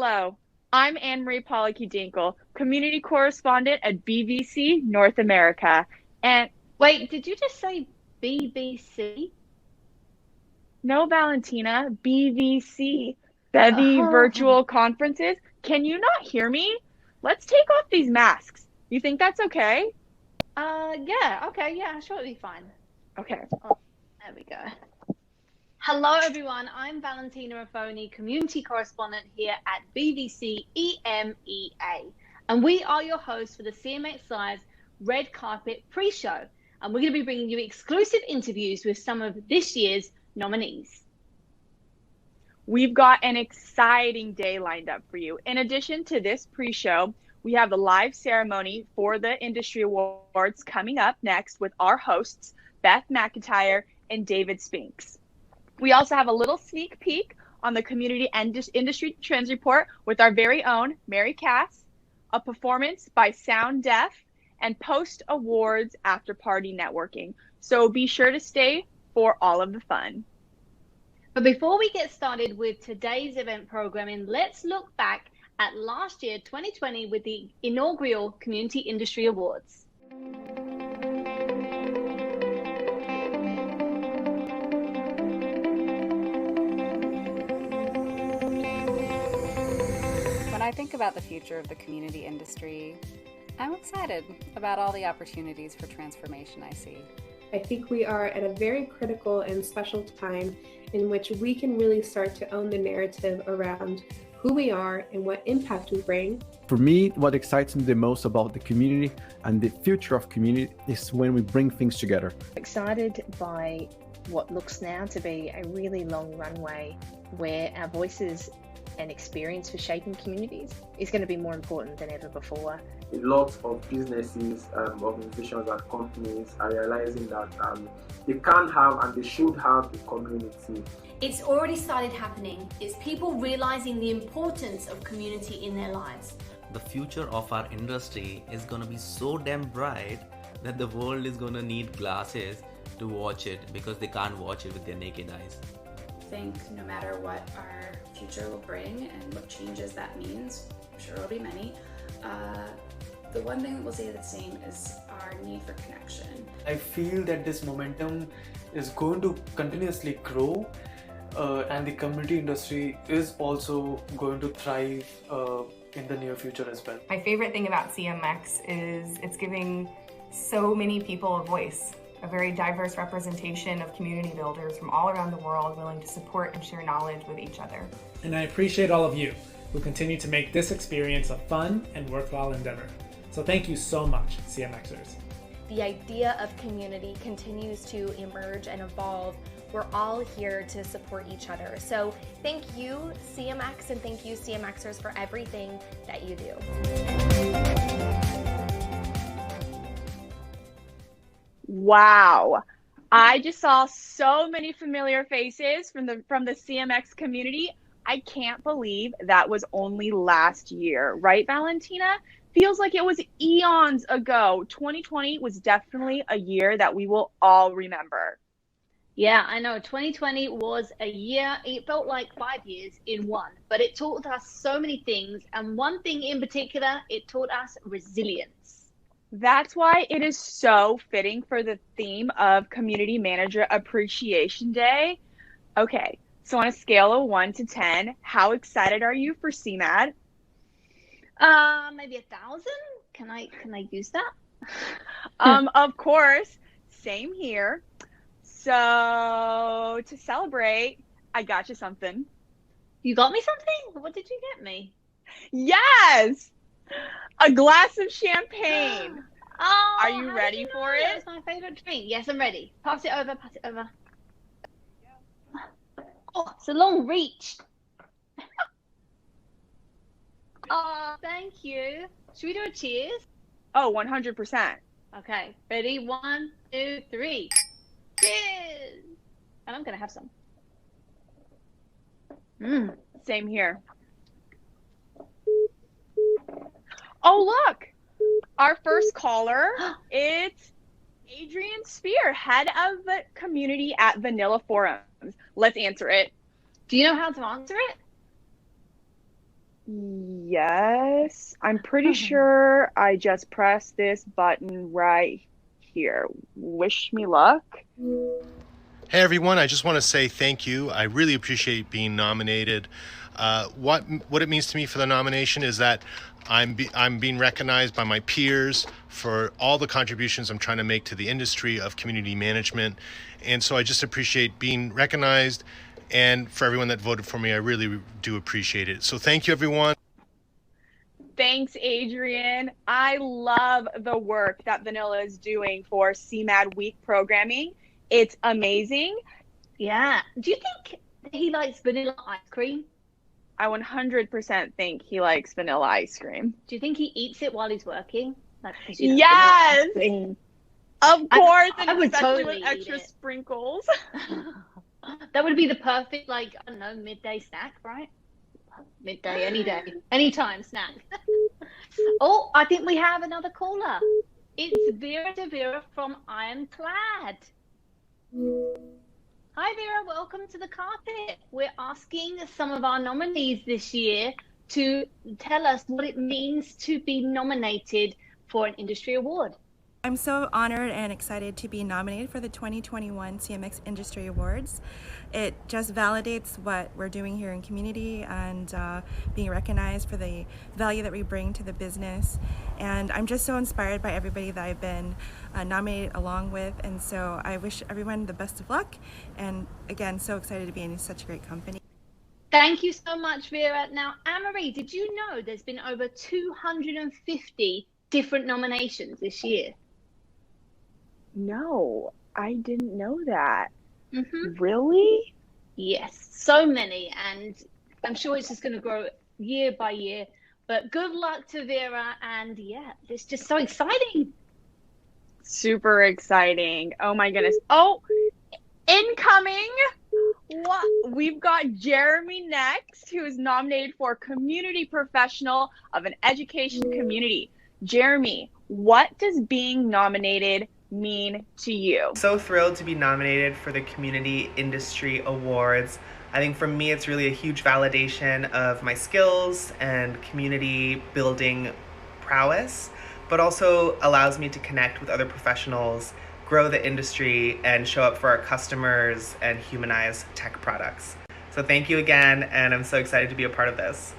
Hello, I'm Anne-Marie Pollocky-Dinkle, Community Correspondent at BBC North America. And Wait, did you just say BBC? no, Valentina, BVC, Bevy Oh, Virtual Conferences. Can you not hear me? Let's take off these masks. You think that's okay? yeah, okay, yeah, sure, it'll be fine. Okay. Oh, there we go. Hello, everyone. I'm Valentina Raffoni, Community Correspondent here at BBC EMEA. And we are your hosts for the CMX Live's Red Carpet Pre-Show. And we're going to be bringing you exclusive interviews with some of this year's nominees. We've got an exciting day lined up for you. In addition to this pre-show, we have the live ceremony for the industry awards coming up next with our hosts, Beth McIntyre and David Spinks. We also have a little sneak peek on the Community Industry Trends Report with our very own Mary Cass, a performance by Sound Deaf, and post-awards after-party networking. So be sure to stay for all of the fun. But before we get started with today's event programming, let's look back at last year, 2020, with the inaugural Community Industry Awards. When I think about the future of the community industry, I'm excited about all the opportunities for transformation I see. I think we are at a very critical and special time in which we can really start to own the narrative around who we are and what impact we bring. For me, what excites me the most about the community and the future of community is when we bring things together. Excited by what looks now to be a really long runway where our voices and experience for shaping communities is going to be more important than ever before. A lot of businesses, organizations and companies are realizing that they can have and they should have a community. It's already started happening. It's people realizing the importance of community in their lives. The future of our industry is going to be so damn bright that the world is going to need glasses to watch it because they can't watch it with their naked eyes. I think no matter what our future will bring and what changes that means, I'm sure there'll be many, the one thing that will stay the same is our need for connection. I feel that this momentum is going to continuously grow and the community industry is also going to thrive in the near future as well. My favorite thing about CMX is it's giving so many people a voice, a very diverse representation of community builders from all around the world willing to support and share knowledge with each other. And I appreciate all of you who continue to make this experience a fun and worthwhile endeavor. So thank you so much, CMXers. The idea of community continues to emerge and evolve. We're all here to support each other. So thank you, CMX, and thank you, CMXers, for everything that you do. Wow. I just saw so many familiar faces from the CMX community. I can't believe that was only last year, right, Valentina? Feels like it was eons ago. 2020 was definitely a year that we will all remember. Yeah, I know. 2020 was a year, it felt like 5 years in one, but it taught us so many things. And one thing in particular, it taught us resilience. That's why it is so fitting for the theme of Community Manager Appreciation Day. Okay, so on a scale of 1 to 10, how excited are you for CMAD? Maybe 1,000? Can I use that? Of course. Same here. So to celebrate, I got you something. You got me something? What did you get me? Yes! A glass of champagne. Oh, are you ready for it? It's my favorite drink. Yes, I'm ready. Pass it over, pass it over. Oh, it's a long reach. Oh, thank you. Should we do a cheers? Oh, 100%. Okay, ready? 1, 2, 3. Cheers! And I'm going to have some. Same here. Oh, look! Our first caller, it's Adrian Spear, head of the community at Vanilla Forums. Let's answer it. Do you know how to answer it? Yes, I'm pretty sure I just pressed this button right here. Wish me luck. Hey everyone, I just want to say thank you. I really appreciate being nominated. What it means to me for the nomination is that I'm being recognized by my peers for all the contributions I'm trying to make to the industry of community management. And so I just appreciate being recognized, and for everyone that voted for me, I really do appreciate it. So thank you everyone. Thanks, Adrian. I love the work that Vanilla is doing for CMAD Week programming. It's amazing. Yeah. Do you think he likes vanilla ice cream? I 100% think he likes vanilla ice cream. Do you think he eats it while he's working? Like, yes! Of course, and I would especially totally with extra sprinkles. That would be the perfect, like, I don't know, midday snack, right? Midday, any day, anytime snack. Oh, I think we have another caller. It's Vera De Vera from Ironclad. Hi Vera, welcome to the carpet. We're asking some of our nominees this year to tell us what it means to be nominated for an industry award. I'm so honored and excited to be nominated for the 2021 CMX Industry Awards. It just validates what we're doing here in community and being recognized for the value that we bring to the business. And I'm just so inspired by everybody that I've been nominated along with. And so I wish everyone the best of luck. And again, so excited to be in such a great company. Thank you so much, Vera. Now, Anne-Marie, did you know there's been over 250 different nominations this year? No, I didn't know that. Mm-hmm. Really? Yes, so many, and I'm sure it's just going to grow year by year. But good luck to Vera, and yeah, it's just so exciting. Super exciting. Oh my goodness. Oh, incoming. What? We've got Jeremy next, who is nominated for Community Professional of an Education Community. Jeremy, what does being nominated mean to you? So thrilled to be nominated for the Community Industry Awards. I think for me it's really a huge validation of my skills and community building prowess, but also allows me to connect with other professionals, grow the industry, and show up for our customers and humanize tech products. So thank you again, and I'm so excited to be a part of this.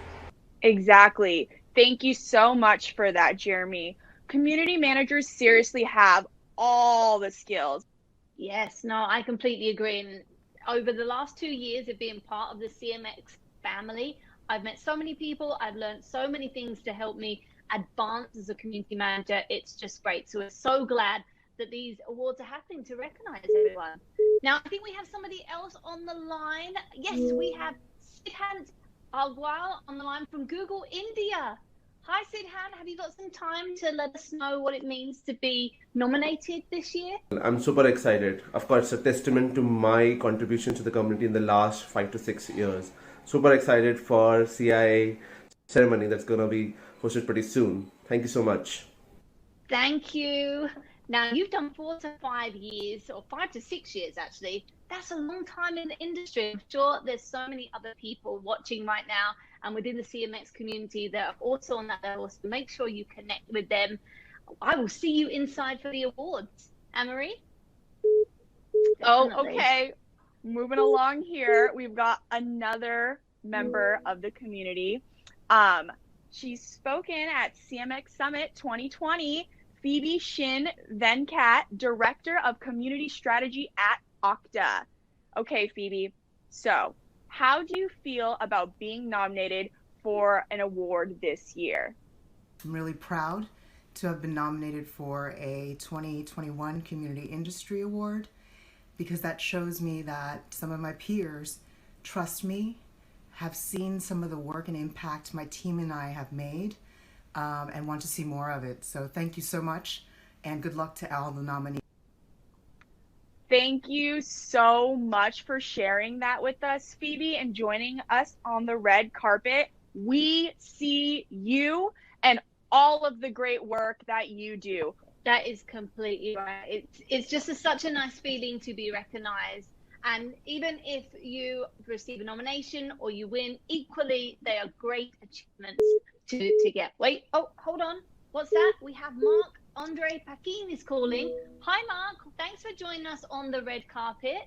Exactly. Thank you so much for that, Jeremy. Community managers seriously have all the skills. Yes, no, I completely agree. And over the last 2 years of being part of the CMX family, I've met so many people. I've learned so many things to help me advance as a community manager. It's just great. So we're so glad that these awards are happening to recognize everyone. Now, I think we have somebody else on the line. Yes, we have Sidhant Agwal on the line from Google India. Hi, Sidhan. Have you got some time to let us know what it means to be nominated this year? I'm super excited. Of course, a testament to my contribution to the community in the last 5 to 6 years. Super excited for CIA ceremony that's going to be hosted pretty soon. Thank you so much. Thank you. Now, you've done 4 to 5 years, or 5 to 6 years, actually. That's a long time in the industry. I'm sure there's so many other people watching right now and within the CMX community that are also on that level. So make sure you connect with them. I will see you inside for the awards. Anne-Marie? Oh, okay. Moving along here, we've got another member of the community. She's spoken at CMX Summit 2020. Phoebe Shin Venkat, Director of Community Strategy at Okta. Okay, Phoebe, so how do you feel about being nominated for an award this year? I'm really proud to have been nominated for a 2021 Community Industry Award because that shows me that some of my peers trust me, have seen some of the work and impact my team and I have made, and want to see more of it. So thank you so much, and good luck to all the nominees. Thank you so much for sharing that with us, Phoebe, and joining us on the red carpet. We see you and all of the great work that you do. That is completely right. It's just such a nice feeling to be recognized And even if you receive a nomination or you win, equally, they are great achievements to get. Wait, oh, hold on. What's that? We have Mark Andre Paquin is calling. Hi, Mark. Thanks for joining us on the red carpet.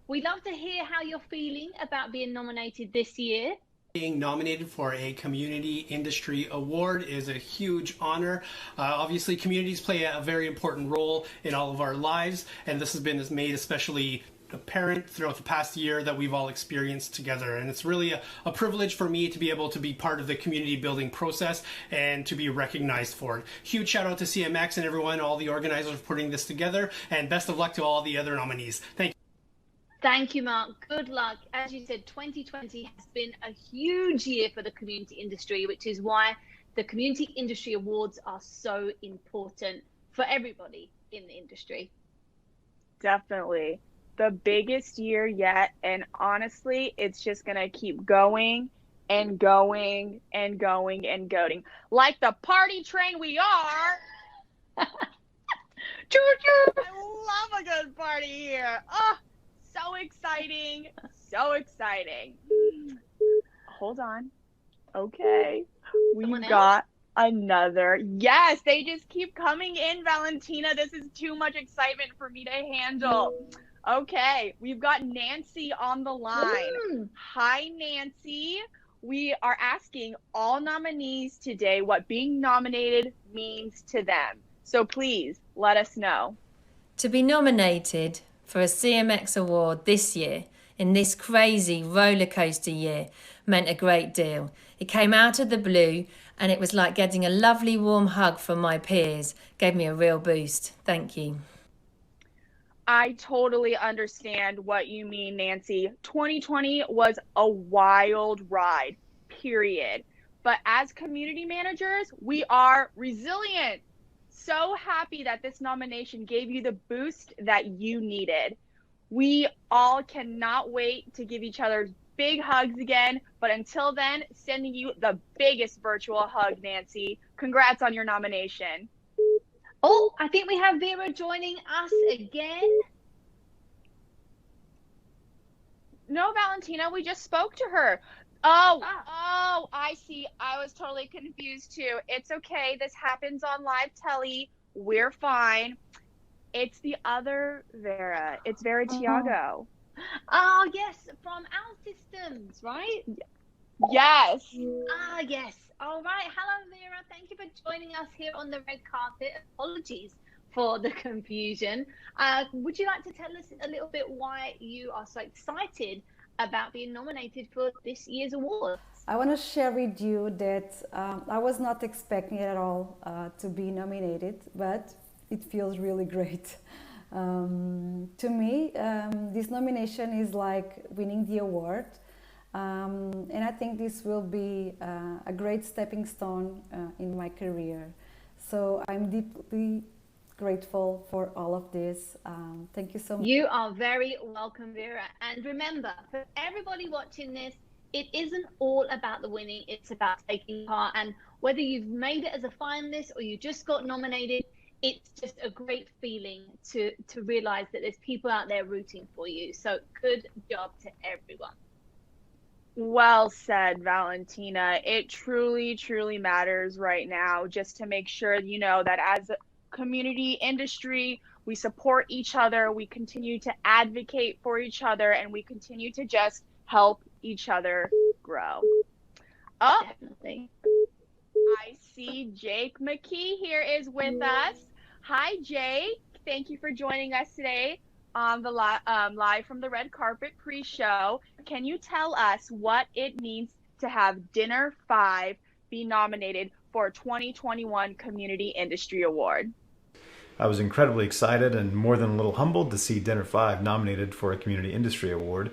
We'd love to hear how you're feeling about being nominated this year. Being nominated for a community industry award is a huge honor. Obviously, communities play a very important role in all of our lives, and this has been made especially apparent throughout the past year that we've all experienced together. And it's really a privilege for me to be able to be part of the community building process and to be recognized for it. Huge shout out to CMX and everyone, all the organizers for putting this together, and best of luck to all the other nominees. Thank you. Thank you, Mark. Good luck. As you said, 2020 has been a huge year for the community industry, which is why the Community Industry Awards are so important for everybody in the industry. Definitely. The biggest year yet, and honestly, it's just going to keep going and going and going and going. Like the party train we are. Choo-choo! I love a good party here. Oh, so exciting. So exciting. Hold on. Okay. We've got another. Yes, they just keep coming in, Valentina. This is too much excitement for me to handle. Okay, we've got Nancy on the line. Hi, Nancy. We are asking all nominees today what being nominated means to them. So please let us know. To be nominated for a CMX award this year, in this crazy roller coaster year, meant a great deal. It came out of the blue, and it was like getting a lovely warm hug from my peers. Gave me a real boost. Thank you. I totally understand what you mean, Nancy. 2020 was a wild ride, period. But as community managers, we are resilient. So happy that this nomination gave you the boost that you needed. We all cannot wait to give each other big hugs again. But until then, sending you the biggest virtual hug, Nancy. Congrats on your nomination. Oh, I think we have Vera joining us again. No, Valentina, we just spoke to her. Oh, I see. I was totally confused too. It's okay. This happens on live telly. We're fine. It's the other Vera. It's Vera Tiago. Oh, yes, from Our Systems, right? Yes. Yes. All right. Hello, Vera. Thank you for joining us here on the red carpet. Apologies for the confusion. Would you like to tell us a little bit why you are so excited about being nominated for this year's award? I want to share with you that I was not expecting at all to be nominated, but it feels really great. To me, this nomination is like winning the award. And I think this will be a great stepping stone in my career. So I'm deeply grateful for all of this. Thank you so much. You are very welcome, Vera. And remember, for everybody watching this, it isn't all about the winning, it's about taking part. And whether you've made it as a finalist or you just got nominated, it's just a great feeling to realize that there's people out there rooting for you. So good job to everyone. Well said, Valentina. It truly, truly matters right now just to make sure, you know, that as a community industry, we support each other, we continue to advocate for each other, and we continue to just help each other grow. Oh, definitely. I see Jake McKee here is with us. Hi, Jake. Thank you for joining us today on the live from the red carpet pre-show. Can you tell us what it means to have Dinner 5 be nominated for a 2021 Community Industry Award? I was incredibly excited and more than a little humbled to see Dinner 5 nominated for a Community Industry Award,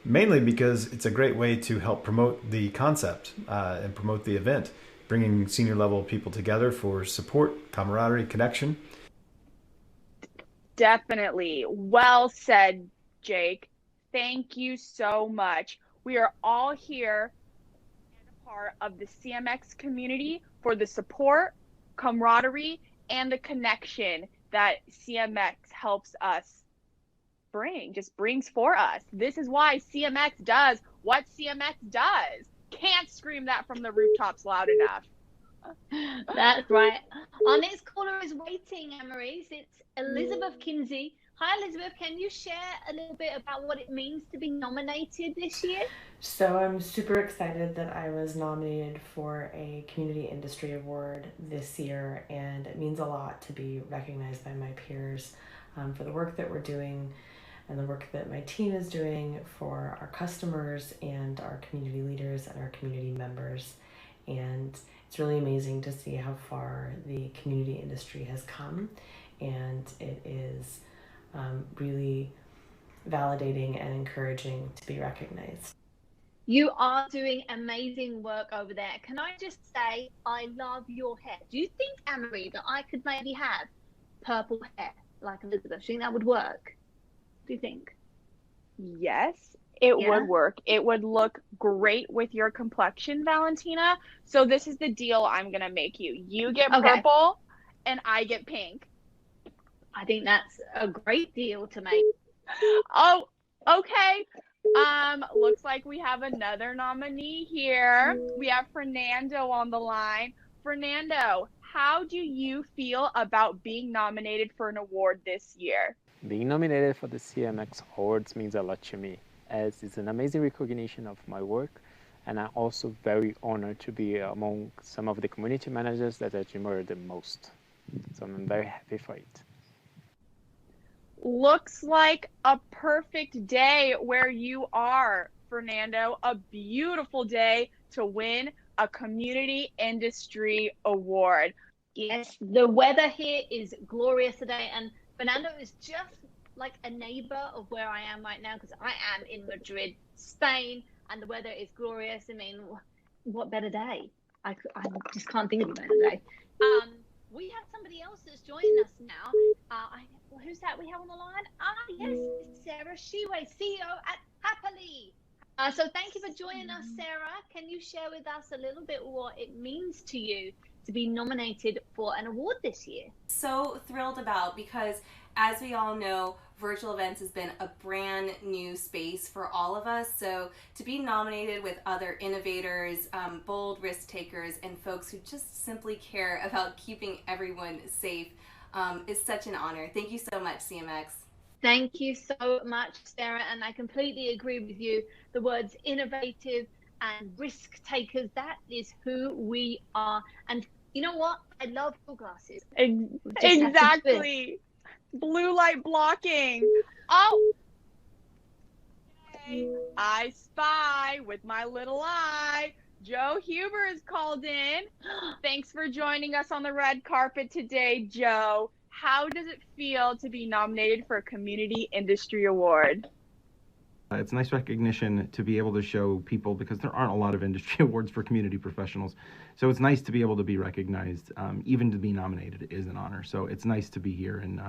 mainly because it's a great way to help promote the concept and promote the event, bringing senior level people together for support, camaraderie, connection. Definitely. Well said, Jake. Thank you so much. We are all here and a part of the CMX community for the support, camaraderie, and the connection that CMX helps us brings for us. This is why CMX does what CMX does. Can't scream that from the rooftops loud enough. That's right. Our next caller is waiting, Anne-Marie. It's Elizabeth Kinsey. Hi, Elizabeth. Can you share a little bit about what it means to be nominated this year? So I'm super excited that I was nominated for a Community Industry Award this year, and it means a lot to be recognized by my peers for the work that we're doing and the work that my team is doing for our customers and our community leaders and our community members. And it's really amazing to see how far the community industry has come, and it is really validating and encouraging to be recognized. You are doing amazing work over there. Can I just say, I love your hair. Do you think, Anne-Marie, that I could maybe have purple hair like Elizabeth? Do you think that would work? Do you think? Yes, it would work. It would look great with your complexion, Valentina. So this is the deal I'm going to make you. You get purple and I get pink. I think that's a great deal to make. Oh, okay. Looks like we have another nominee here. We have Fernando on the line. Fernando, how do you feel about being nominated for an award this year? Being nominated for the CMX Awards means a lot to me, as it's an amazing recognition of my work, and I'm also very honored to be among some of the community managers that I admire the most. So I'm very happy for it. Looks like a perfect day where you are, Fernando. A beautiful day to win a Community Industry Award. Yes, the weather here is glorious today, and Fernando is just like a neighbor of where I am right now, because I am in Madrid, Spain, and the weather is glorious. I mean, what better day? I just can't think of a better day. We have somebody else that's joining us now. Who's that we have on the line? Yes, it's Sarah Shiwe, CEO at Happily. So thank you for joining us, Sarah. Can you share with us a little bit what it means to you to be nominated for an award this year? So thrilled about, because as we all know, virtual events has been a brand new space for all of us. So to be nominated with other innovators, bold risk takers, and folks who just simply care about keeping everyone safe is such an honor. Thank you so much, CMX. Thank you so much, Sarah, and I completely agree with you. The words innovative and risk takers, that is who we are. And you know what? I love your glasses. Exactly. Blue light blocking. Oh, okay. I spy with my little eye. Joe Huber is called in. Thanks for joining us on the red carpet today, Joe. How does it feel to be nominated for a Community Industry Award? It's nice recognition to be able to show people, because there aren't a lot of industry awards for community professionals. So it's nice to be able to be recognized. Even to be nominated is an honor. So it's nice to be here, and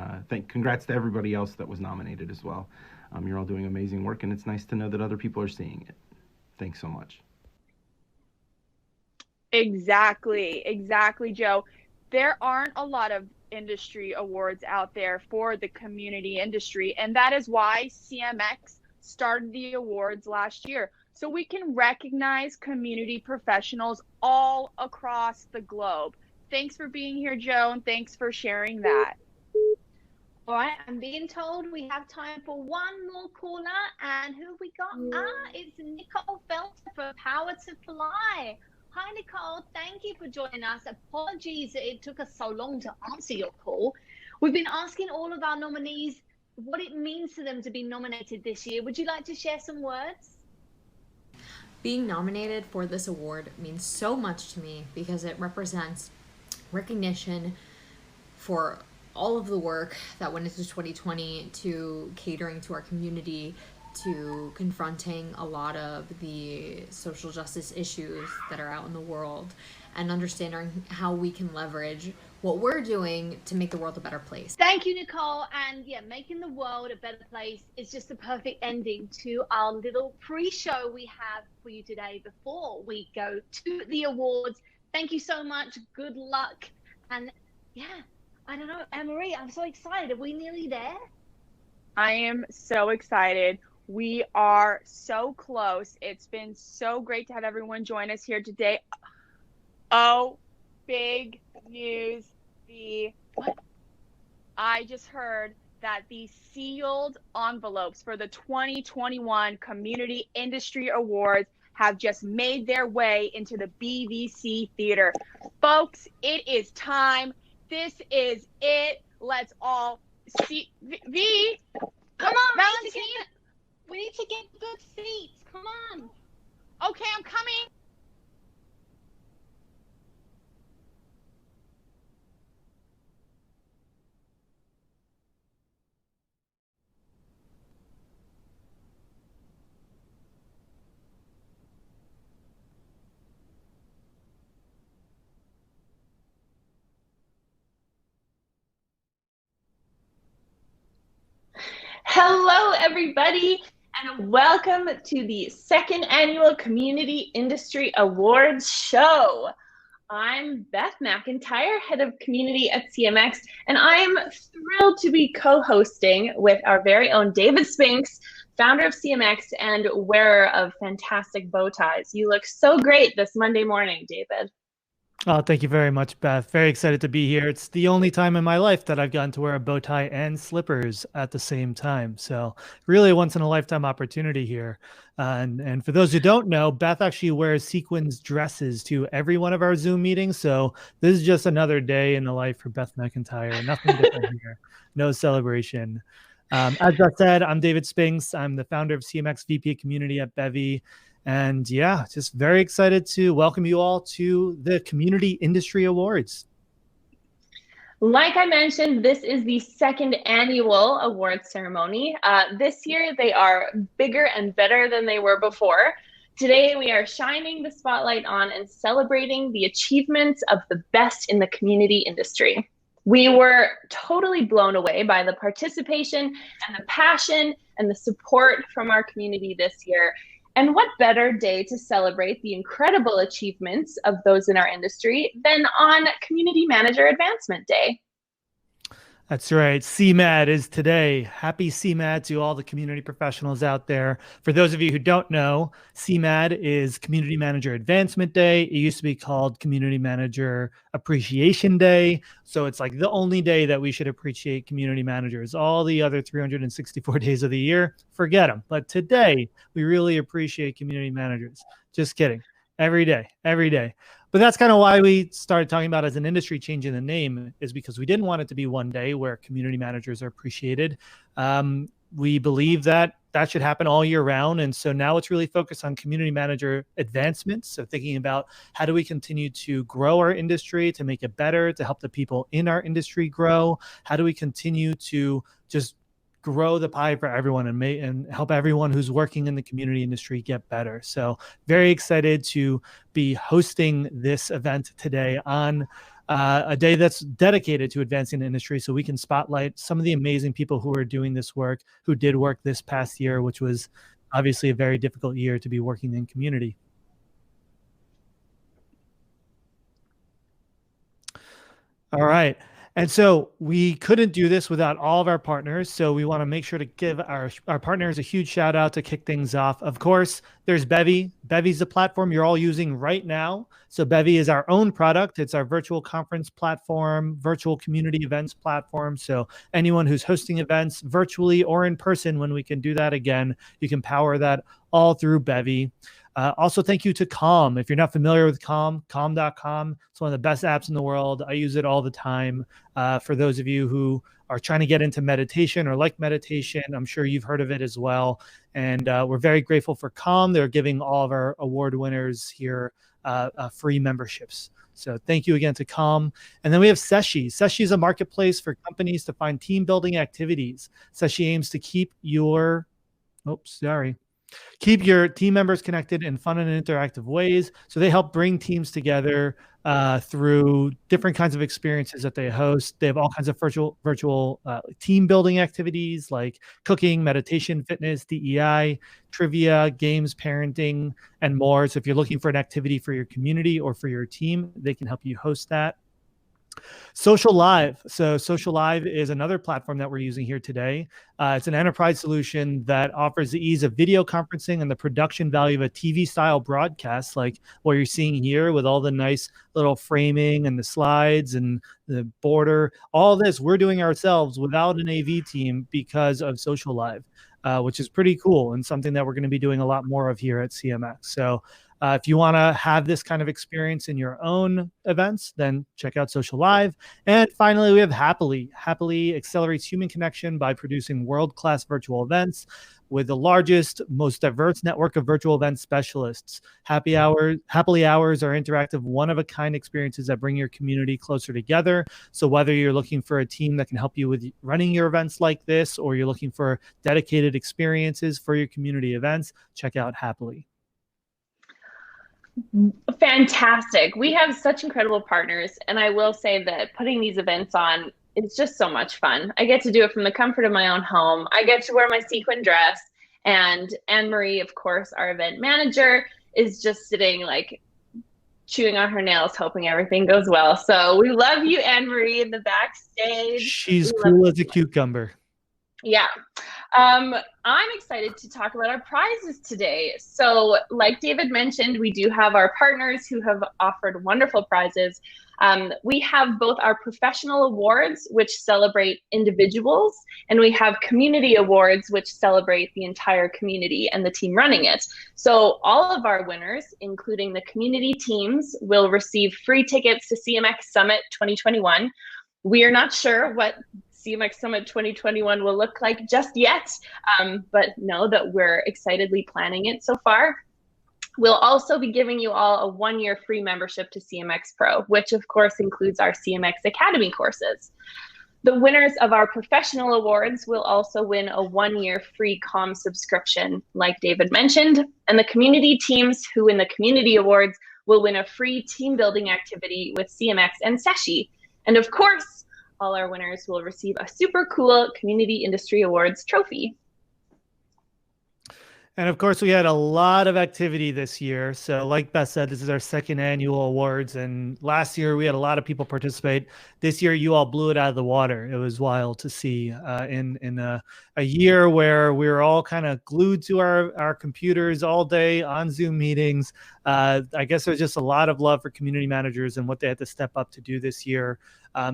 congrats to everybody else that was nominated as well. You're all doing amazing work, and it's nice to know that other people are seeing it. Thanks so much. Exactly, Joe. There aren't a lot of industry awards out there for the community industry, and that is why CMX started the awards last year, so we can recognize community professionals all across the globe. Thanks for being here, Joe, and thanks for sharing that. All right, I'm being told we have time for one more caller, and who have we got? It's Nicole Felter for Power to Fly. Hi, Nicole. Thank you for joining us. Apologies that it took us so long to answer your call. We've been asking all of our nominees what it means to them to be nominated this year. Would you like to share some words? Being nominated for this award means so much to me, because it represents recognition for all of the work that went into 2020 to catering to our community, to confronting a lot of the social justice issues that are out in the world, and understanding how we can leverage what we're doing to make the world a better place. Thank you, Nicole. And yeah, making the world a better place is just a perfect ending to our little pre-show we have for you today before we go to the awards. Thank you so much. Good luck. And yeah, I don't know, Anne-Marie, I'm so excited. Are we nearly there? I am so excited. We are so close. It's been so great to have everyone join us here today. Oh, big news. I just heard that the sealed envelopes for the 2021 Community Industry Awards have just made their way into the BVC Theater. Folks, it is time. This is it. Let's all see. Come on, Valentine. we need to get good seats. Come on. Okay, I'm coming. Hello, everybody, and welcome to the second annual Community Industry Awards show. I'm Beth McIntyre, head of community at CMX, and I'm thrilled to be co-hosting with our very own David Spinks, founder of CMX and wearer of fantastic bow ties. You look so great this Monday morning, David. Oh, thank you very much, Beth. Very excited to be here. It's the only time in my life that I've gotten to wear a bow tie and slippers at the same time. So really a once in a lifetime opportunity here. And for those who don't know, Beth actually wears sequins dresses to every one of our Zoom meetings. So this is just another day in the life for Beth McIntyre. Nothing different here. No celebration. As Beth said, I'm David Spinks. I'm the founder of CMX VP Community at Bevy. And yeah, just very excited to welcome you all to the Community Industry Awards. Like I mentioned, this is the second annual awards ceremony. This year, they are bigger and better than they were before. Today, we are shining the spotlight on and celebrating the achievements of the best in the community industry. We were totally blown away by the participation and the passion and the support from our community this year. And what better day to celebrate the incredible achievements of those in our industry than on Community Manager Advancement Day? That's right. CMAD is today. Happy CMAD to all the community professionals out there. For those of you who don't know, CMAD is Community Manager Advancement Day. It used to be called Community Manager Appreciation Day. So it's like the only day that we should appreciate community managers. All the other 364 days of the year, forget them. But today, we really appreciate community managers. Just kidding. Every day, every day. But that's kind of why we started talking about as an industry changing the name, is because we didn't want it to be one day where community managers are appreciated. We believe that that should happen all year round. And so now it's really focused on community manager advancements. So thinking about how do we continue to grow our industry, to make it better, to help the people in our industry grow? How do we continue to just grow the pie for everyone and help everyone who's working in the community industry get better. So very excited to be hosting this event today on a day that's dedicated to advancing the industry, so we can spotlight some of the amazing people who are doing this work, who did work this past year, which was obviously a very difficult year to be working in community. All right. And so we couldn't do this without all of our partners. So we want to make sure to give our partners a huge shout out to kick things off. Of course, there's Bevy. Bevy's the platform you're all using right now. So Bevy is our own product. It's our virtual conference platform, virtual community events platform. So anyone who's hosting events virtually or in person, when we can do that again, you can power that all through Bevy. Also, thank you to Calm. If you're not familiar with Calm, calm.com. It's one of the best apps in the world. I use it all the time. For those of you who are trying to get into meditation or like meditation, I'm sure you've heard of it as well. And we're very grateful for Calm. They're giving all of our award winners here free memberships. So thank you again to Calm. And then we have Seshi. Seshi is a marketplace for companies to find team building activities. Seshi aims to keep your team members connected in fun and interactive ways. So they help bring teams together through different kinds of experiences that they host. They have all kinds of virtual team building activities like cooking, meditation, fitness, DEI, trivia, games, parenting, and more. So if you're looking for an activity for your community or for your team, they can help you host that. Social Live. So Social Live is another platform that we're using here today. It's an enterprise solution that offers the ease of video conferencing and the production value of a TV style broadcast, like what you're seeing here with all the nice little framing and the slides and the border. All this we're doing ourselves without an AV team because of Social Live, which is pretty cool and something that we're going to be doing a lot more of here at CMX. So if you want to have this kind of experience in your own events, then check out Social Live. And finally, we have Happily. Happily accelerates human connection by producing world-class virtual events with the largest, most diverse network of virtual event specialists. Happily Hours are interactive, one-of-a-kind experiences that bring your community closer together. So whether you're looking for a team that can help you with running your events like this, or you're looking for dedicated experiences for your community events, check out Happily. Fantastic. We have such incredible partners, and I will say that putting these events on is just so much fun. I get to do it from the comfort of my own home. I get to wear my sequin dress, and Anne-Marie, of course, our event manager, is just sitting like chewing on her nails, hoping everything goes well. So we love you, Anne-Marie, in the backstage. She's cool as a cucumber. Yeah. I'm excited to talk about our prizes today. So like David mentioned, we do have our partners who have offered wonderful prizes. We have both our professional awards, which celebrate individuals, and we have community awards, which celebrate the entire community and the team running it. So all of our winners, including the community teams, will receive free tickets to CMX Summit 2021. We are not sure what CMX Summit 2021 will look like just yet, but know that we're excitedly planning it so far. We'll also be giving you all a 1-year free membership to CMX Pro, which of course includes our CMX Academy courses. The winners of our professional awards will also win a 1-year free comm subscription, like David mentioned, and the community teams who win the community awards will win a free team building activity with CMX and Seshi. And of course, all our winners will receive a super cool Community Industry Awards trophy. And of course, we had a lot of activity this year. So like Beth said, this is our second annual awards. And last year, we had a lot of people participate. This year, you all blew it out of the water. It was wild to see in a year where we were all kind of glued to our computers all day on Zoom meetings. I guess there's just a lot of love for community managers and what they had to step up to do this year.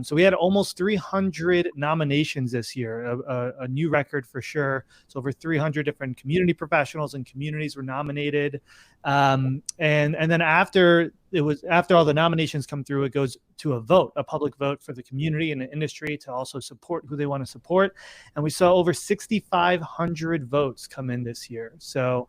So we had almost 300 nominations this year, a new record for sure. So over 300 different community professionals and communities were nominated. And then after all the nominations come through, it goes to a vote, a public vote for the community and the industry to also support who they want to support. And we saw over 6,500 votes come in this year. So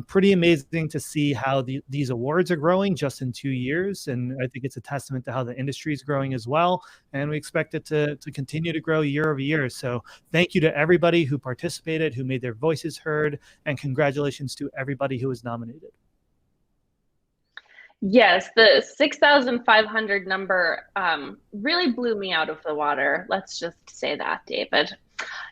pretty amazing to see how these awards are growing just in 2 years. And I think it's a testament to how the industry is growing as well. And we expect it to continue to grow year over year. So thank you to everybody who participated, who made their voices heard, and congratulations to everybody who was nominated. Yes, the 6,500 number really blew me out of the water. Let's just say that, David.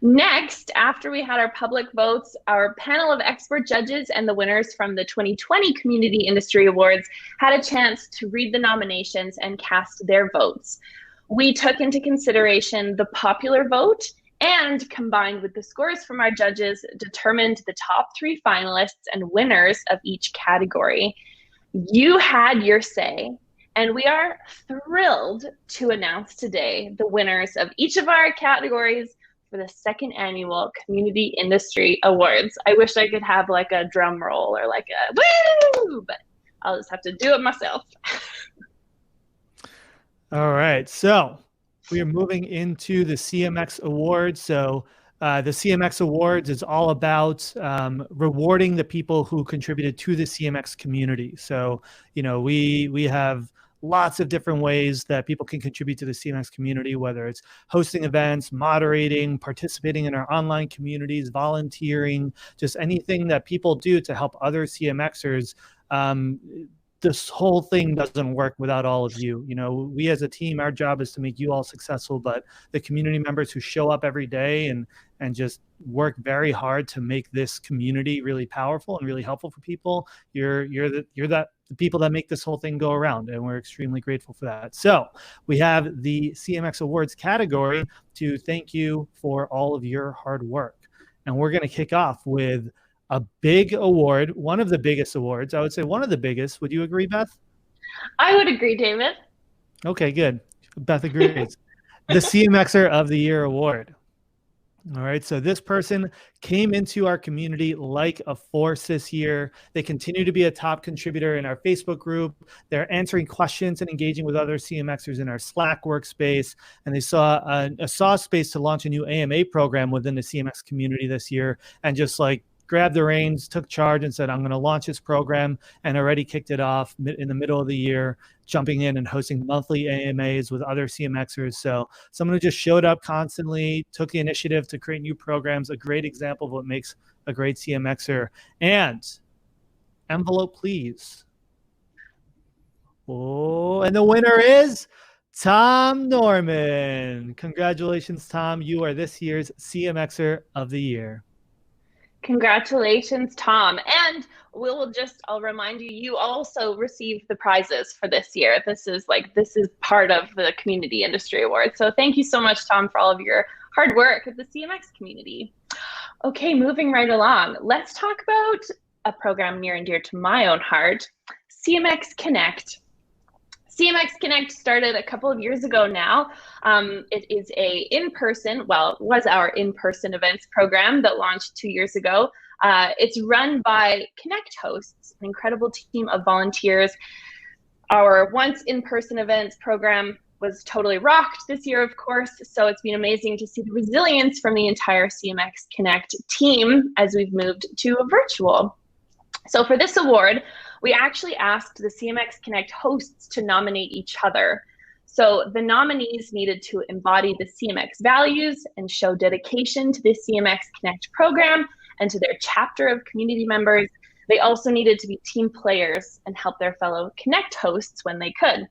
Next, after we had our public votes, our panel of expert judges and the winners from the 2020 Community Industry Awards had a chance to read the nominations and cast their votes. We took into consideration the popular vote and, combined with the scores from our judges, determined the top 3 finalists and winners of each category. You had your say, and we are thrilled to announce today the winners of each of our categories for the second annual Community Industry Awards. I wish I could have like a drum roll or like a woo, but I'll just have to do it myself. All right, so we are moving into the CMX Awards. So the CMX Awards is all about rewarding the people who contributed to the CMX community. So, you know, we have lots of different ways that people can contribute to the CMX community, whether it's hosting events, moderating, participating in our online communities, volunteering, just anything that people do to help other CMXers. This whole thing doesn't work without all of you. You know, we as a team, our job is to make you all successful, but the community members who show up every day and just work very hard to make this community really powerful and really helpful for people, you're the people that make this whole thing go around, and we're extremely grateful for that. So we have the CMX Awards category to thank you for all of your hard work. And we're going to kick off with a big award, one of the biggest awards. I would say one of the biggest. Would you agree, Beth? I would agree, David. Okay, good. Beth agrees. The CMXer of the Year award. All right, so this person came into our community like a force this year. They continue to be a top contributor in our Facebook group. They're answering questions and engaging with other CMXers in our Slack workspace. And they saw a space to launch a new AMA program within the CMX community this year, and just like grabbed the reins, took charge, and said, I'm going to launch this program, and already kicked it off in the middle of the year, jumping in and hosting monthly AMAs with other CMXers. So someone who just showed up constantly, took the initiative to create new programs, a great example of what makes a great CMXer. And envelope, please. Oh, and the winner is Tom Norman. Congratulations, Tom. You are this year's CMXer of the Year. Congratulations, Tom. And I'll remind you, you also received the prizes for this year. This is part of the Community Industry Award. So thank you so much, Tom, for all of your hard work at the CMX community. Okay, moving right along. Let's talk about a program near and dear to my own heart, CMX Connect. CMX Connect started a couple of years ago now. It is was our in-person events program that launched 2 years ago. It's run by Connect hosts, an incredible team of volunteers. Our once in-person events program was totally rocked this year, of course, so it's been amazing to see the resilience from the entire CMX Connect team as we've moved to a virtual. So for this award, we actually asked the CMX Connect hosts to nominate each other. So the nominees needed to embody the CMX values and show dedication to the CMX Connect program and to their chapter of community members. They also needed to be team players and help their fellow Connect hosts when they could.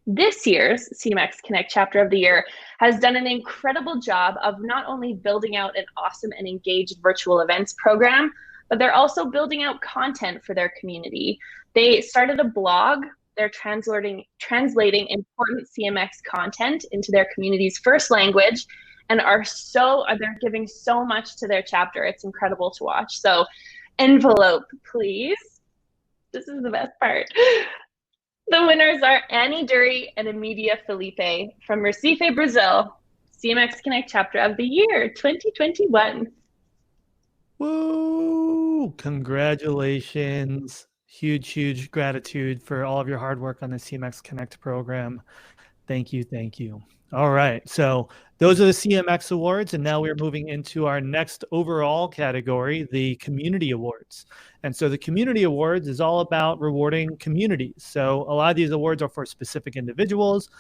This year's CMX Connect Chapter of the Year has done an incredible job of not only building out an awesome and engaged virtual events program, but they're also building out content for their community. They started a blog. They're translating important CMX content into their community's first language, and they're giving so much to their chapter. It's incredible to watch. So envelope, please. This is the best part. The winners are Annie Dury and Emidia Felipe from Recife, Brazil, CMX Connect Chapter of the Year 2021. Woo! Congratulations. Huge, huge gratitude for all of your hard work on the CMX Connect program. Thank you, thank you. All right, so those are the CMX Awards, and now we're moving into our next overall category, the Community Awards. And so the Community Awards is all about rewarding communities. So a lot of these awards are for specific individuals.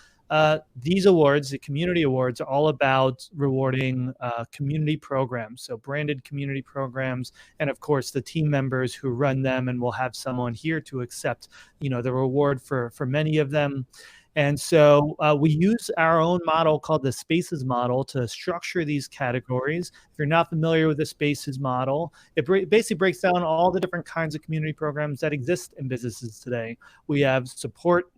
These awards, the Community Awards, are all about rewarding community programs, so branded community programs, and of course the team members who run them, and we'll have someone here to accept, the reward for many of them. And so we use our own model called the Spaces model to structure these categories. If you're not familiar with the Spaces model, it basically breaks down all the different kinds of community programs that exist in businesses today. We have support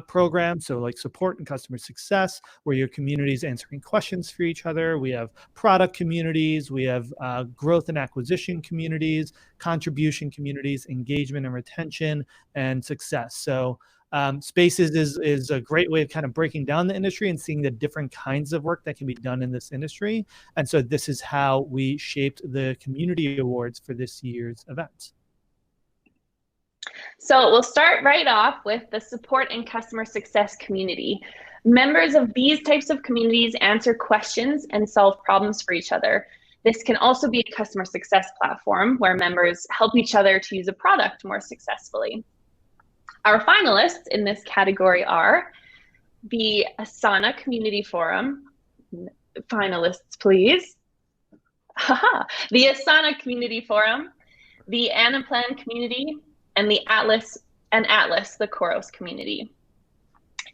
programs, so like support and customer success, where your community is answering questions for each other. We have product communities, we have growth and acquisition communities, contribution communities, engagement and retention, and success. So Spaces is a great way of kind of breaking down the industry and seeing the different kinds of work that can be done in this industry. And so this is how we shaped the Community Awards for this year's event. So we'll start right off with the support and customer success community. Members of these types of communities answer questions and solve problems for each other. This can also be a customer success platform where members help each other to use a product more successfully. Our finalists in this category are the Asana Community Forum. Finalists, please. The Asana Community Forum, the Anaplan Community, and the Atlas, the Khoros community.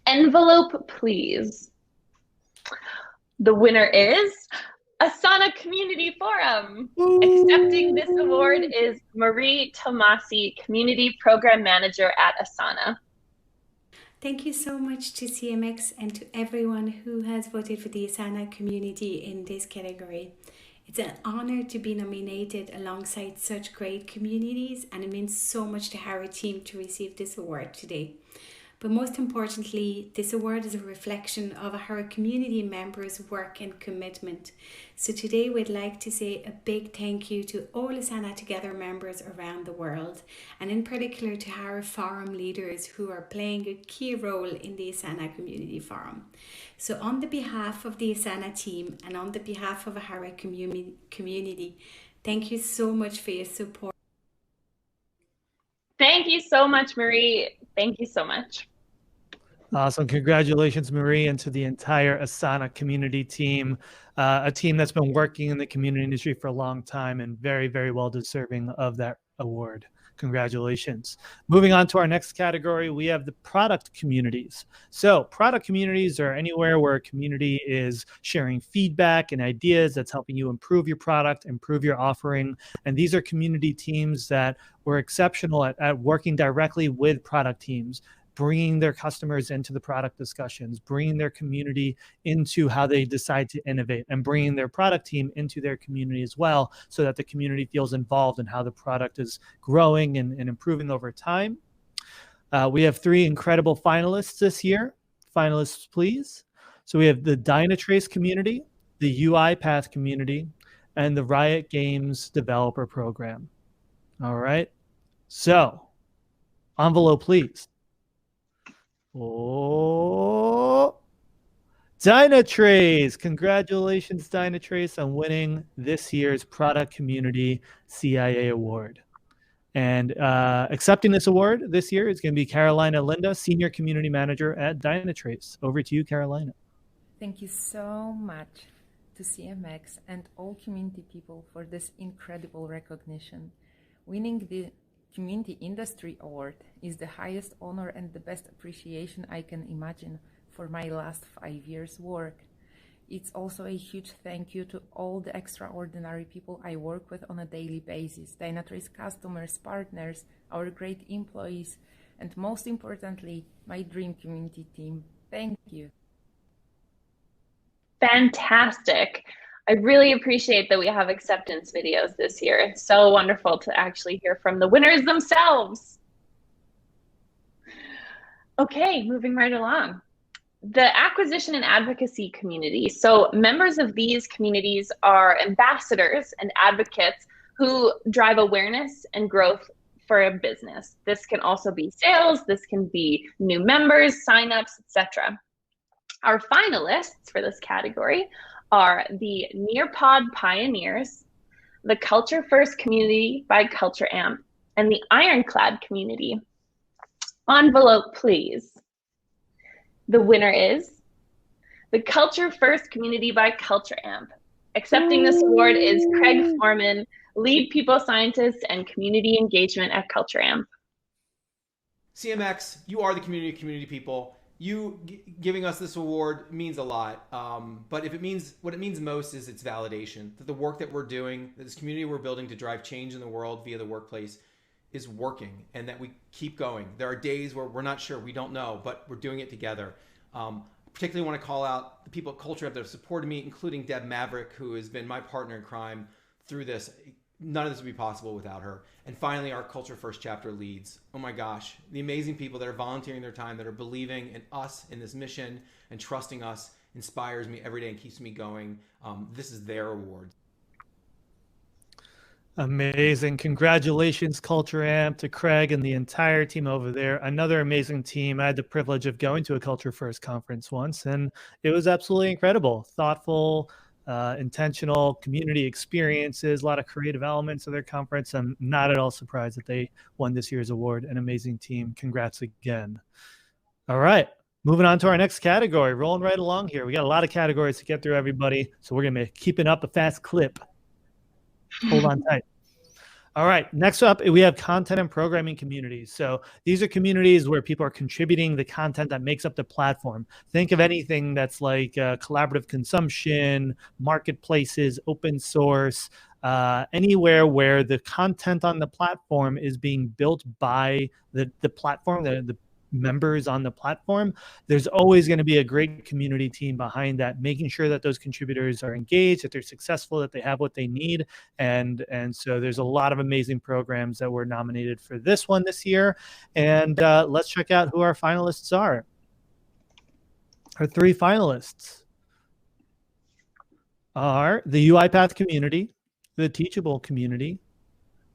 Envelope, please. The winner is Asana Community Forum. Accepting this award is Marie Tomasi, Community Program Manager at Asana. Thank you so much to CMX and to everyone who has voted for the Asana community in this category. It's an honor to be nominated alongside such great communities, and it means so much to our team to receive this award today. But most importantly, this award is a reflection of our community members' work and commitment. So today we'd like to say a big thank you to all Asana Together members around the world, and in particular to our forum leaders who are playing a key role in the Asana Community Forum. So on the behalf of the Asana team and on the behalf of our community, thank you so much for your support. Thank you so much, Marie. Thank you so much. Awesome. Congratulations, Marie, and to the entire Asana community team, a team that's been working in the community industry for a long time and very, very well deserving of that award. Congratulations. Moving on to our next category, we have the product communities. So product communities are anywhere where a community is sharing feedback and ideas that's helping you improve your product, improve your offering. And these are community teams that were exceptional at working directly with product teams, bringing their customers into the product discussions, bringing their community into how they decide to innovate, and bringing their product team into their community as well, so that the community feels involved in how the product is growing and improving over time. We have 3 incredible finalists this year. Finalists, please. So we have the Dynatrace community, the UiPath community, and the Riot Games developer program. All right. So, envelope, please. Oh, Dynatrace. Congratulations, Dynatrace, on winning this year's Product Community CIA Award. And accepting this award this year is going to be Carolina Linda, Senior Community Manager at Dynatrace. Over to you, Carolina. Thank you so much to CMX and all community people for this incredible recognition. Winning the Community Industry Award is the highest honor and the best appreciation I can imagine for my last 5 years' work. It's also a huge thank you to all the extraordinary people I work with on a daily basis, Dynatrace customers, partners, our great employees, and most importantly, my dream community team. Thank you. Fantastic. I really appreciate that we have acceptance videos this year. It's so wonderful to actually hear from the winners themselves. Okay, moving right along. The acquisition and advocacy community. So members of these communities are ambassadors and advocates who drive awareness and growth for a business. This can also be sales, this can be new members, signups, etc. Our finalists for this category are the Nearpod PioNears, the Culture First Community by Culture Amp, and the Ironclad Community. Envelope, please. The winner is the Culture First Community by Culture Amp. Accepting this award is Craig Foreman, Lead People Scientist and Community Engagement at Culture Amp. CMX, you are the community people. You giving us this award means a lot, but what it means most is its validation, that the work that we're doing, that this community we're building to drive change in the world via the workplace is working, and that we keep going. There are days where we're not sure, we don't know, but we're doing it together. Particularly want to call out the people at Culture Amp that have supported me, including Deb Maverick, who has been my partner in crime through this. None of this would be possible without her. And finally, our Culture First chapter leads. Oh my gosh, the amazing people that are volunteering their time, that are believing in us, in this mission, and trusting us, inspires me every day and keeps me going. This is their award. Amazing. Congratulations, Culture Amp, to Craig and the entire team over there. Another amazing team. I had the privilege of going to a Culture First conference once, and it was absolutely incredible. Thoughtful, intentional community experiences, a lot of creative elements of their conference. I'm not at all surprised that they won this year's award. An amazing team. Congrats again. All right, moving on to our next category. Rolling right along here. We got a lot of categories to get through, everybody. So we're going to be keeping up a fast clip. Hold on tight. All right, next up, we have content and programming communities. So these are communities where people are contributing the content that makes up the platform. Think of anything that's like collaborative consumption, marketplaces, open source, anywhere where the content on the platform is being built by the platform, the members on the platform. There's always going to be a great community team behind that, making sure that those contributors are engaged, that they're successful, that they have what they need. And so there's a lot of amazing programs that were nominated for this one this year. And let's check out who our finalists are. Our 3 finalists are the UiPath Community, the Teachable Community,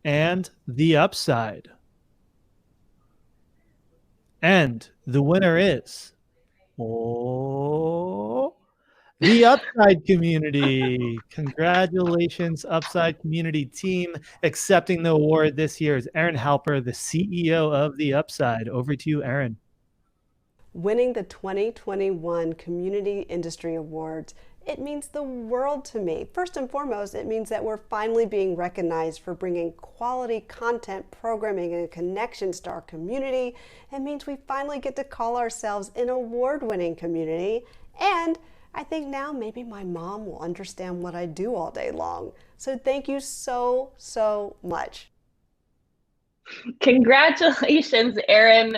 and the Upside. And the winner is the Upside Community. Congratulations, Upside Community team. Accepting the award this year is Erin Halper, the CEO of the Upside. Over to you, Erin. Winning the 2021 Community Industry Awards, it means the world to me. First and foremost, it means that we're finally being recognized for bringing quality content, programming, and connections to our community. It means we finally get to call ourselves an award-winning community. And I think now maybe my mom will understand what I do all day long. So thank you so, so much. Congratulations, Erin.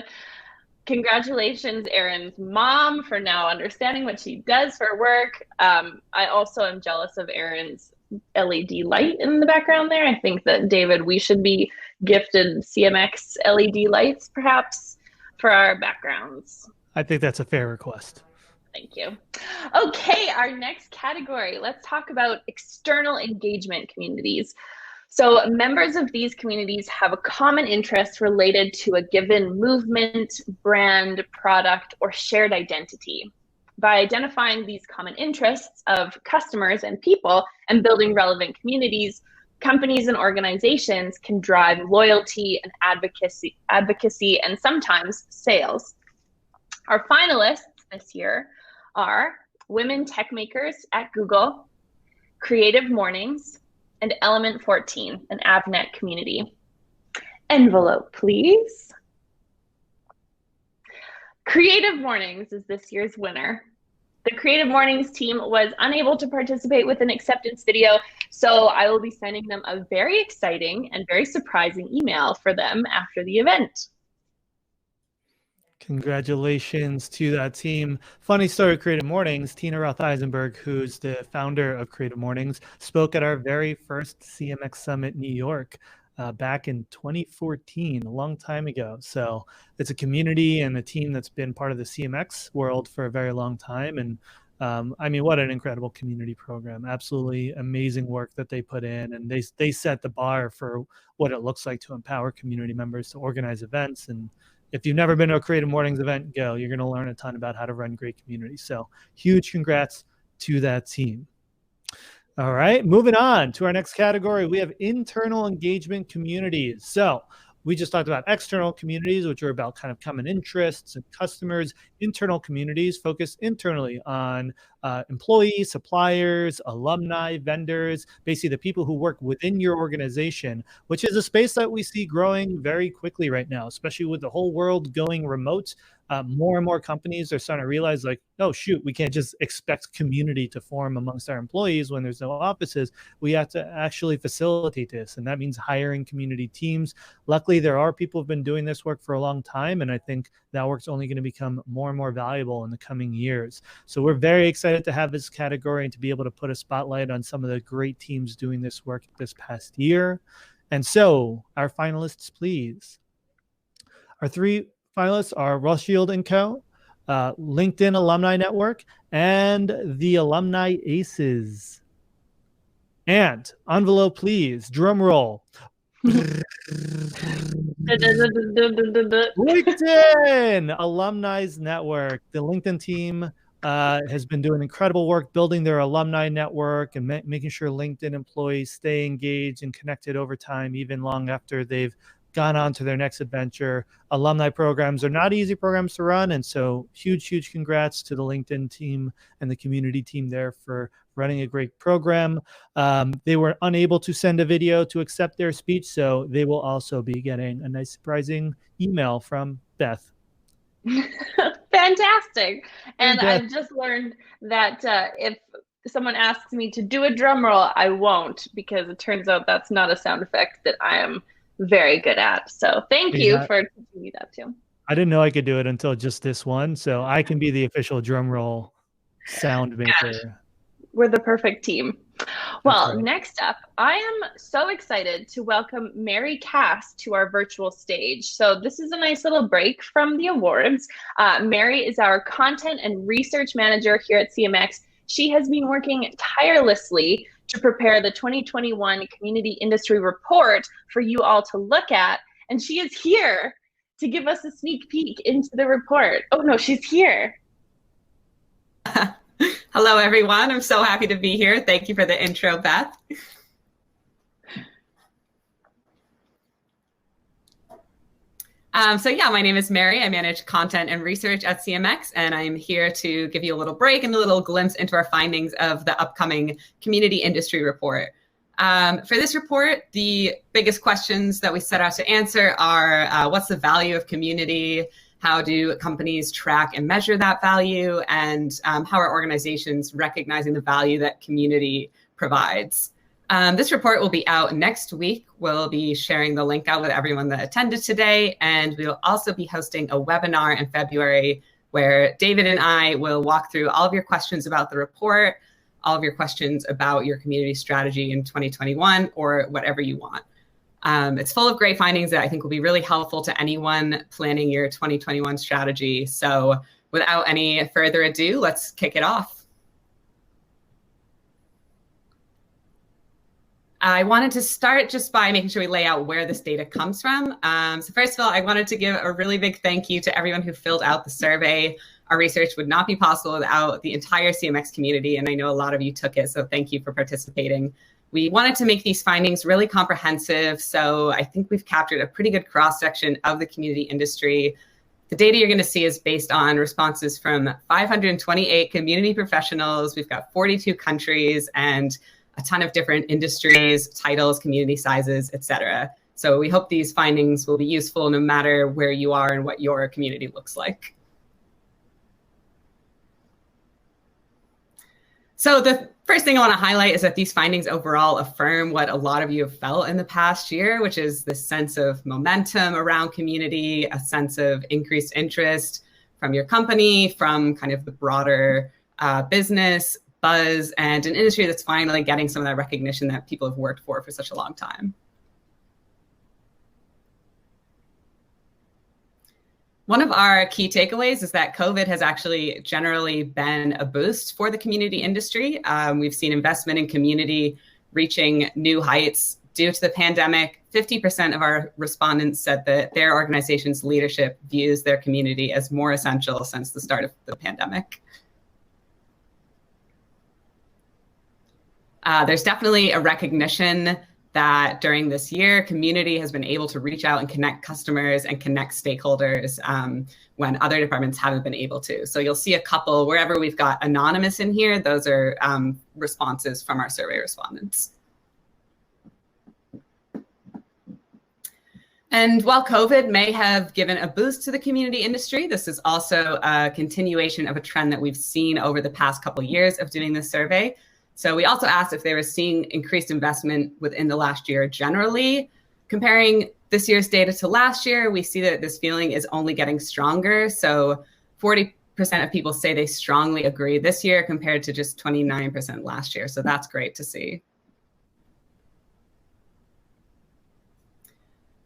Congratulations, Erin's mom, for now understanding what she does for work. I also am jealous of Erin's LED light in the background there. I think that, David, we should be gifted CMX LED lights, perhaps, for our backgrounds. I think that's a fair request. Thank you. Okay, our next category. Let's talk about external engagement communities. So members of these communities have a common interest related to a given movement, brand, product, or shared identity. By identifying these common interests of customers and people and building relevant communities, companies and organizations can drive loyalty and advocacy and sometimes sales. Our finalists this year are Women Tech Makers at Google, Creative Mornings, and Element 14, an AvNet community. Envelope, please. Creative Mornings is this year's winner. The Creative Mornings team was unable to participate with an acceptance video, so I will be sending them a very exciting and very surprising email for them after the event. Congratulations to that team. Funny story, Creative Mornings, Tina Roth-Eisenberg, who's the founder of Creative Mornings, spoke at our very first CMX Summit New York back in 2014, a long time ago. So it's a community and a team that's been part of the CMX world for a very long time. And I mean, what an incredible community program. Absolutely amazing work that they put in. And they set the bar for what it looks like to empower community members to organize events. And if you've never been to a Creative Mornings event, go. You're going to learn a ton about how to run great communities. So huge congrats to that team. All right, moving on to our next category. We have internal engagement communities. So we just talked about external communities, which are about kind of common interests and customers. Internal communities focus internally on employees, suppliers, alumni, vendors, basically the people who work within your organization, which is a space that we see growing very quickly right now, especially with the whole world going remote. More and more companies are starting to realize, like, oh, shoot, we can't just expect community to form amongst our employees when there's no offices. We have to actually facilitate this, and that means hiring community teams. Luckily, there are people who've been doing this work for a long time, and I think that work's only going to become more and more valuable in the coming years. So we're very excited to have this category and to be able to put a spotlight on some of the great teams doing this work this past year. And so our finalists, please. Our 3 finalists are Rothschild & Co., LinkedIn Alumni Network, and the Alumni Aces. And envelope, please. Drum roll. LinkedIn Alumni's Network. The LinkedIn team has been doing incredible work building their alumni network and making sure LinkedIn employees stay engaged and connected over time, even long after they've gone on to their next adventure. Alumni programs are not easy programs to run, and so huge congrats to the LinkedIn team and the community team there for running a great program. They were unable to send a video to accept their speech, so they will also be getting a nice surprising email from Beth. Fantastic. And I've just learned that if someone asks me to do a drum roll, I won't, because it turns out that's not a sound effect that I am very good at. So thank you for teaching me that too. I didn't know I could do it until just this one, so I can be the official drum roll sound maker. We're the perfect team. Well, next up, I am so excited to welcome Mary Cass to our virtual stage. So this is a nice little break from the awards. Mary is our content and research manager here at CMX. She has been working tirelessly to prepare the 2021 Community Industry Report for you all to look at. And she is here to give us a sneak peek into the report. Oh no, she's here. Hello, everyone. I'm so happy to be here. Thank you for the intro, Beth. So yeah, my name is Mary. I manage content and research at CMX, and I'm here to give you a little break and a little glimpse into our findings of the upcoming Community Industry Report. For this report, the biggest questions that we set out to answer are what's the value of community? How do companies track and measure that value? And how are organizations recognizing the value that community provides? This report will be out next week. We'll be sharing the link out with everyone that attended today. And we will also be hosting a webinar in February where David and I will walk through all of your questions about the report, all of your questions about your community strategy in 2021, or whatever you want. It's full of great findings that I think will be really helpful to anyone planning your 2021 strategy. So without any further ado, let's kick it off. I wanted to start just by making sure we lay out where this data comes from. So first of all, I wanted to give a really big thank you to everyone who filled out the survey. Our research would not be possible without the entire CMX community, and I know a lot of you took it, so thank you for participating. We wanted to make these findings really comprehensive, so I think we've captured a pretty good cross-section of the community industry. The data you're going to see is based on responses from 528 community professionals. We've got 42 countries and a ton of different industries, titles, community sizes, etc. So we hope these findings will be useful no matter where you are and what your community looks like. So the first thing I want to highlight is that these findings overall affirm what a lot of you have felt in the past year, which is this sense of momentum around community, a sense of increased interest from your company, from kind of the broader business buzz, and an industry that's finally getting some of that recognition that people have worked for such a long time. One of our key takeaways is that COVID has actually generally been a boost for the community industry. We've seen investment in community reaching new heights due to the pandemic. 50% of our respondents said that their organization's leadership views their community as more essential since the start of the pandemic. There's definitely a recognition that during this year, community has been able to reach out and connect customers and connect stakeholders when other departments haven't been able to. So you'll see a couple, wherever we've got anonymous in here, those are responses from our survey respondents. And while COVID may have given a boost to the community industry, this is also a continuation of a trend that we've seen over the past couple of years of doing this survey. So we also asked if they were seeing increased investment within the last year generally. Comparing this year's data to last year, we see that this feeling is only getting stronger. So 40% of people say they strongly agree this year compared to just 29% last year. So that's great to see.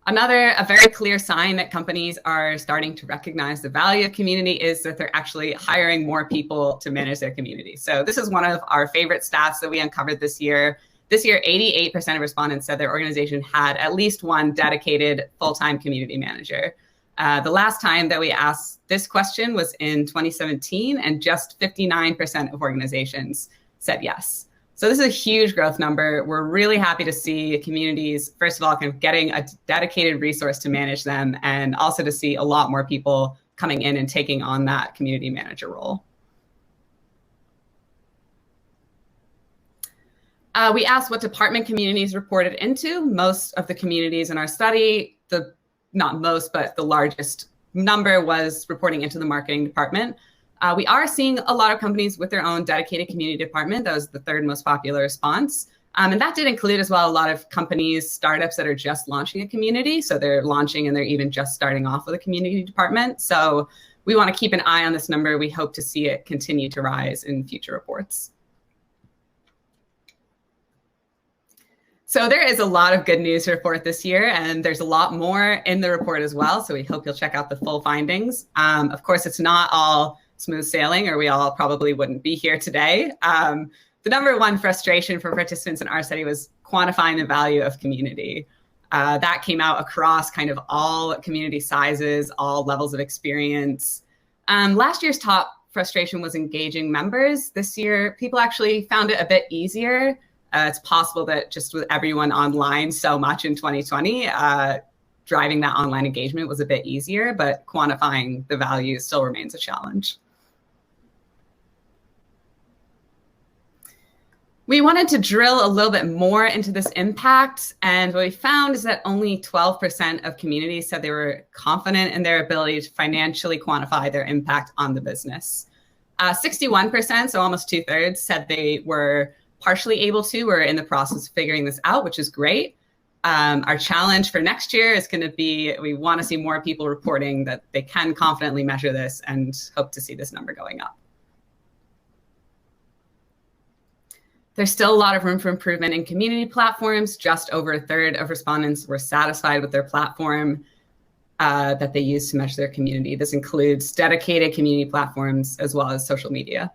A very clear sign that companies are starting to recognize the value of community is that they're actually hiring more people to manage their community. So this is one of our favorite stats that we uncovered this year. This year, 88% of respondents said their organization had at least one dedicated full-time community manager. The last time that we asked this question was in 2017, and just 59% of organizations said yes. So this is a huge growth number. We're really happy to see communities, first of all, kind of getting a dedicated resource to manage them, and also to see a lot more people coming in and taking on that community manager role. We asked what department communities reported into. Most of the communities in our study, not most, but the largest number was reporting into the marketing department. We are seeing a lot of companies with their own dedicated community department. That was the third most popular response. And that did include as well a lot of companies, startups that are just launching a community. So they're launching and they're even just starting off with a community department. So we want to keep an eye on this number. We hope to see it continue to rise in future reports. So there is a lot of good news to report this year, and there's a lot more in the report as well. So we hope you'll check out the full findings. Of course, it's not all smooth sailing, or we all probably wouldn't be here today. The number one frustration for participants in our study was quantifying the value of community. That came out across kind of all community sizes, all levels of experience. Last year's top frustration was engaging members. This year, people actually found it a bit easier. It's possible that just with everyone online so much in 2020, driving that online engagement was a bit easier, but quantifying the value still remains a challenge. We wanted to drill a little bit more into this impact, and what we found is that only 12% of communities said they were confident in their ability to financially quantify their impact on the business. 61%, so almost 2/3, said they were partially able to, or in the process of figuring this out, which is great. Our challenge for next year is going to be, we want to see more people reporting that they can confidently measure this, and hope to see this number going up. There's still a lot of room for improvement in community platforms. Just over 1/3 of respondents were satisfied with their platform that they use to measure their community. This includes dedicated community platforms as well as social media.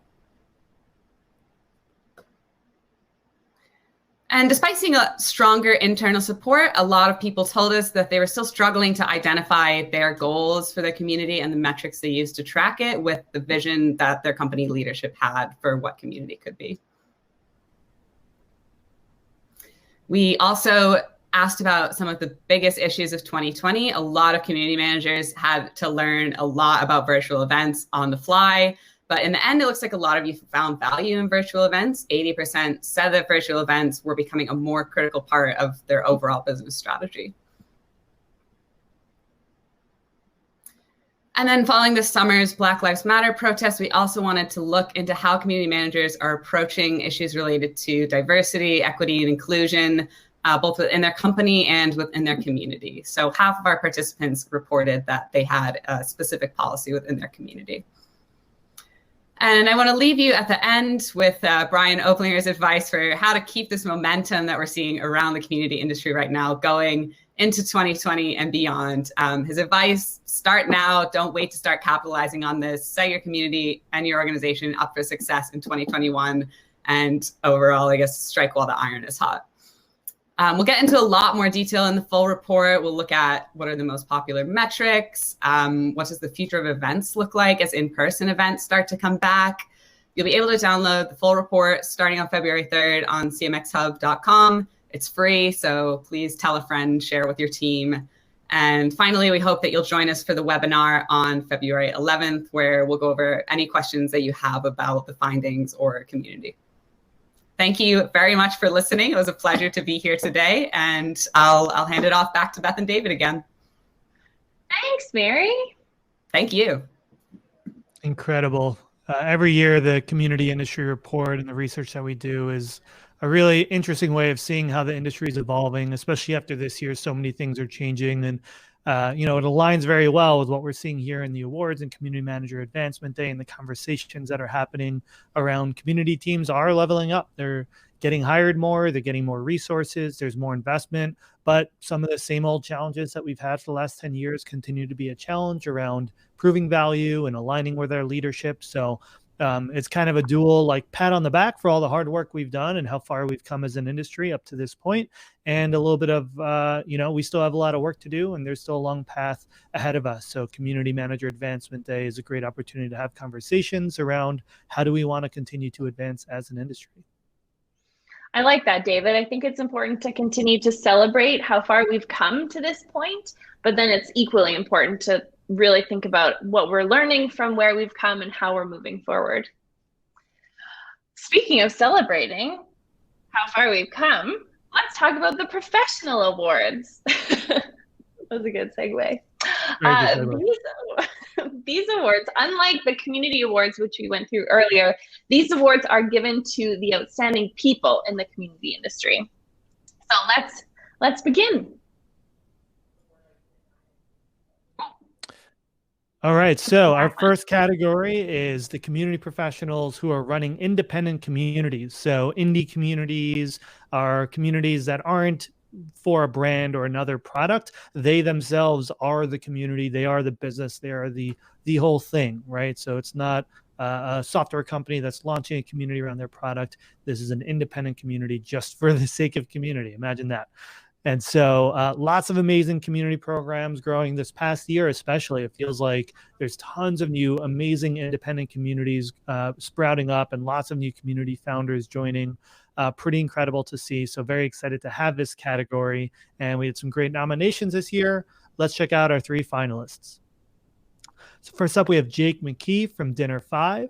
And despite seeing a stronger internal support, a lot of people told us that they were still struggling to identify their goals for their community and the metrics they use to track it with the vision that their company leadership had for what community could be. We also asked about some of the biggest issues of 2020. A lot of community managers had to learn a lot about virtual events on the fly. But in the end, it looks like a lot of you found value in virtual events. 80% said that virtual events were becoming a more critical part of their overall business strategy. And then following this summer's Black Lives Matter protests, we also wanted to look into how community managers are approaching issues related to diversity, equity, and inclusion, both within their company and within their community. So half of our participants reported that they had a specific policy within their community. And I want to leave you at the end with Brian Oplinger's advice for how to keep this momentum that we're seeing around the community industry right now going into 2020 and beyond. His advice, start now, don't wait to start capitalizing on this, set your community and your organization up for success in 2021, and overall, I guess, strike while the iron is hot. We'll get into a lot more detail in the full report. We'll look at what are the most popular metrics, what does the future of events look like as in-person events start to come back. You'll be able to download the full report starting on February 3rd on cmxhub.com. It's free, so please tell a friend, share with your team. And finally, we hope that you'll join us for the webinar on February 11th, where we'll go over any questions that you have about the findings or community. Thank you very much for listening. It was a pleasure to be here today, and I'll hand it off back to Beth and David again. Thanks, Mary. Thank you. Incredible. Every year, the community industry report and the research that we do is a really interesting way of seeing how the industry is evolving, especially after this year. So many things are changing, and it aligns very well with what we're seeing here in the awards and Community Manager Advancement Day, and the conversations that are happening around community teams are leveling up. They're getting hired more, they're getting more resources, there's more investment, but some of the same old challenges that we've had for the last 10 years continue to be a challenge around proving value and aligning with our leadership. So it's kind of a dual pat on the back for all the hard work we've done and how far we've come as an industry up to this point, and a little bit of, we still have a lot of work to do, and there's still a long path ahead of us. So Community Manager Advancement Day is a great opportunity to have conversations around how do we want to continue to advance as an industry. I like that, David. I think it's important to continue to celebrate how far we've come to this point, but then it's equally important to really think about what we're learning from where we've come and how we're moving forward. Speaking of celebrating how far we've come, let's talk about the professional awards. That was a good segue. These awards, unlike the community awards, which we went through earlier, these awards are given to the outstanding people in the community industry. So let's begin. All right, so our first category is the community professionals who are running independent communities. So indie communities are communities that aren't for a brand or another product. They themselves are the community. They are the business. They are the whole thing, right? So it's not a software company that's launching a community around their product. This is an independent community just for the sake of community. Imagine that. And so lots of amazing community programs growing this past year, especially. It feels like there's tons of new amazing independent communities sprouting up and lots of new community founders joining. Pretty incredible to see. So very excited to have this category. And we had some great nominations this year. Let's check out our 3 finalists. So first up, we have Jake McKee from Dinner 5.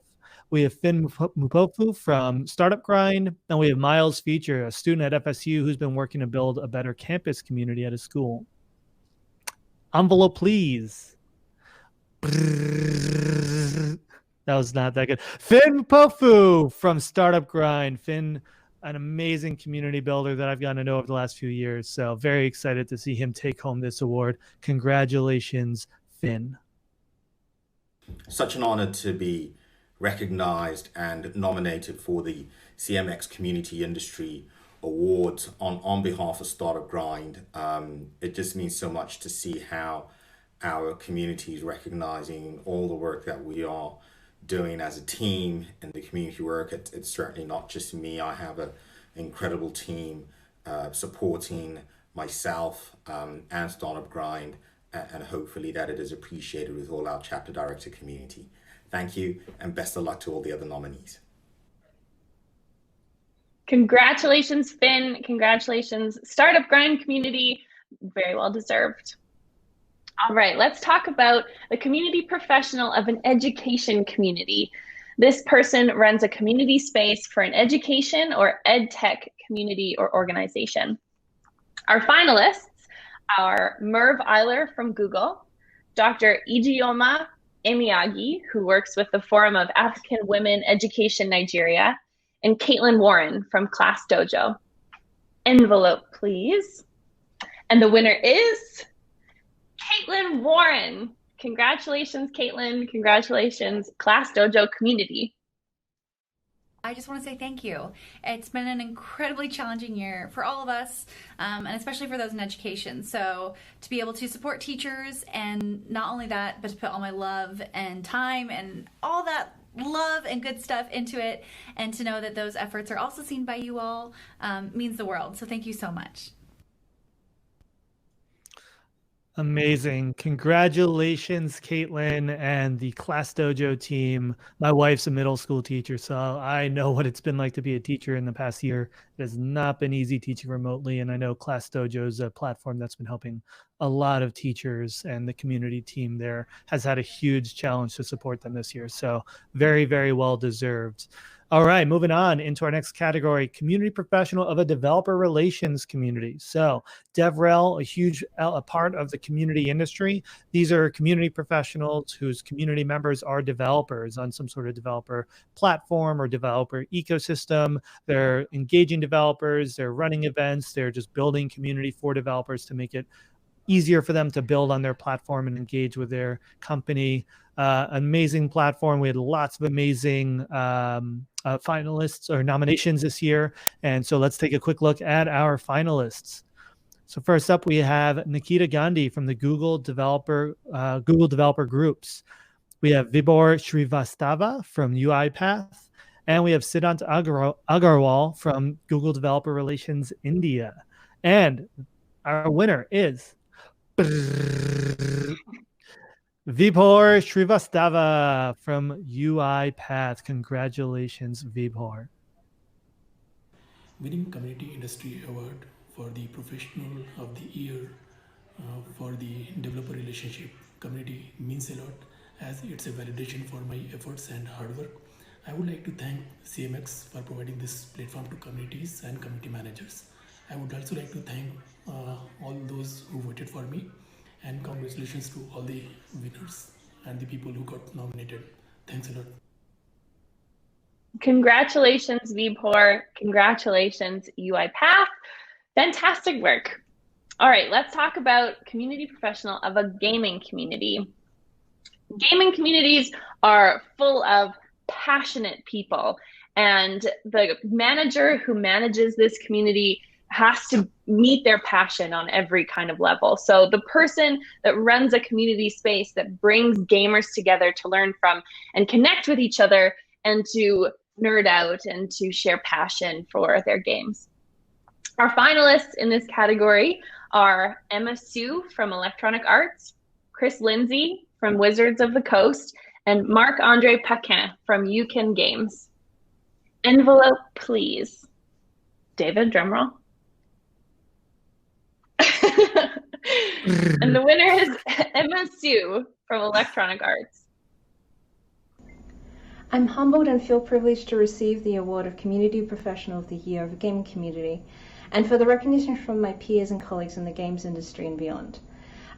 We have Finn Mupofu from Startup Grind, and we have Miles Feature, a student at FSU who's been working to build a better campus community at his school. Envelope, please. That was not that good. Finn Mupofu from Startup Grind. Finn, an amazing community builder that I've gotten to know over the last few years. So very excited to see him take home this award. Congratulations, Finn. Such an honor to be recognized and nominated for the CMX Community Industry Awards on behalf of Startup Grind. It just means so much to see how our community is recognizing all the work that we are doing as a team in the community work. It's certainly not just me. I have an incredible team supporting myself and Startup Grind, and hopefully that it is appreciated with all our chapter director community. Thank you, and best of luck to all the other nominees. Congratulations, Finn. Congratulations, Startup Grind community. Very well deserved. All right, let's talk about the community professional of an education community. This person runs a community space for an education or ed tech community or organization. Our finalists are Merv Eiler from Google, Dr. Ijeoma Emiyagi, who works with the Forum of African Women Education Nigeria, and Caitlin Warren from Class Dojo. Envelope, please. And the winner is Caitlin Warren. Congratulations, Caitlin. Congratulations, Class Dojo community. I just want to say thank you. It's been an incredibly challenging year for all of us, and especially for those in education. So to be able to support teachers, and not only that, but to put all my love and time and all that love and good stuff into it, and to know that those efforts are also seen by you all, means the world. So thank you so much. Amazing. Congratulations, Caitlin and the Class Dojo team. My wife's a middle school teacher, so I know what it's been like to be a teacher in the past year. It has not been easy teaching remotely, and I know Class Dojo is a platform that's been helping a lot of teachers, and the community team there has had a huge challenge to support them this year. So very, very well deserved. All right, moving on into our next category, community professional of a developer relations community. So DevRel, a huge part of the community industry. These are community professionals whose community members are developers on some sort of developer platform or developer ecosystem. They're engaging developers, they're running events, they're just building community for developers to make it easier for them to build on their platform and engage with their company. Amazing platform. We had lots of amazing finalists or nominations this year. And so let's take a quick look at our finalists. So first up, we have Nikita Gandhi from the Google Developer Groups. We have Vibhor Srivastava from UiPath. And we have Siddhant Agarwal from Google Developer Relations India. And our winner is Vibhor Srivastava from UiPath. Congratulations, Vibhor. winning Community Industry Award for the Professional of the Year for the developer relationship community means a lot, as it's a validation for my efforts and hard work. I would like to thank CMX for providing this platform to communities and community managers. I would also like to thank all those who voted for me, and congratulations to all the winners and the people who got nominated. Thanks a lot. Congratulations, Vibhor. Congratulations, UiPath. Fantastic work. All right, let's talk about community professional of a gaming community. Gaming communities are full of passionate people, and the manager who manages this community has to meet their passion on every kind of level. So the person that runs a community space that brings gamers together to learn from and connect with each other and to nerd out and to share passion for their games. Our finalists in this category are Emma Sue from Electronic Arts, Chris Lindsay from Wizards of the Coast, and Marc-Andre Paquin from UCAN Games. Envelope, please. David, drumroll. And the winner is Emma Sue from Electronic Arts. I'm humbled and feel privileged to receive the award of Community Professional of the Year of the Gaming Community, and for the recognition from my peers and colleagues in the games industry and beyond.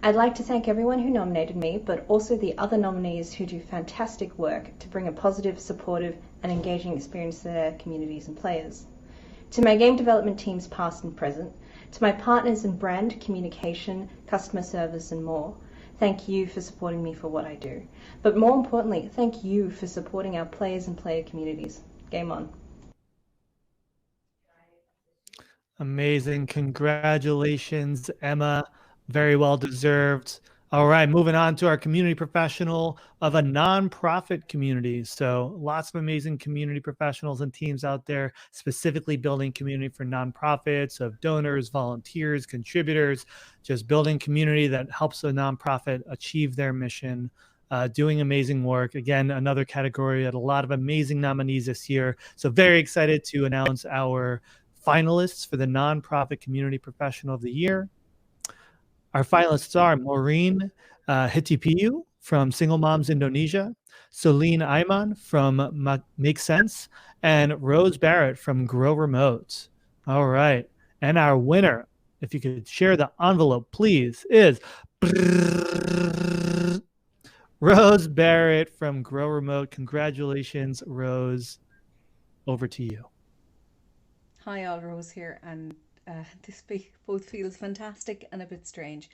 I'd like to thank everyone who nominated me, but also the other nominees who do fantastic work to bring a positive, supportive, and engaging experience to their communities and players. To my game development teams past and present, to my partners in brand, communication, customer service, and more, thank you for supporting me for what I do. But more importantly, thank you for supporting our players and player communities. Game on. Amazing. Congratulations, Emma. Very well deserved. All right, moving on to our community professional of a nonprofit community. So lots of amazing community professionals and teams out there specifically building community for nonprofits, of donors, volunteers, contributors, just building community that helps a nonprofit achieve their mission, doing amazing work. Again, another category that a lot of amazing nominees this year. So very excited to announce our finalists for the Nonprofit Community Professional of the Year. Our finalists are Maureen Hitipiu from Single Moms Indonesia, Celine Ayman from Make Sense, and Rose Barrett from Grow Remote. All right. And our winner, if you could share the envelope, please, is Rose Barrett from Grow Remote. Congratulations, Rose. Over to you. Hi, all, Rose here, and this both feels fantastic and a bit strange.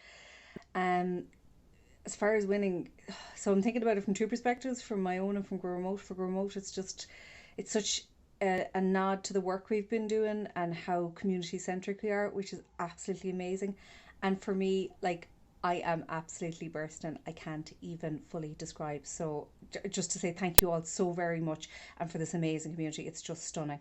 As far as winning, so I'm thinking about it from two perspectives, from my own and from Grow Remote. For Grow Remote, it's such a nod to the work we've been doing and how community-centric we are, which is absolutely amazing. And for me, like, I am absolutely bursting. I can't even fully describe. So just to say thank you all so very much, and for this amazing community. It's just stunning.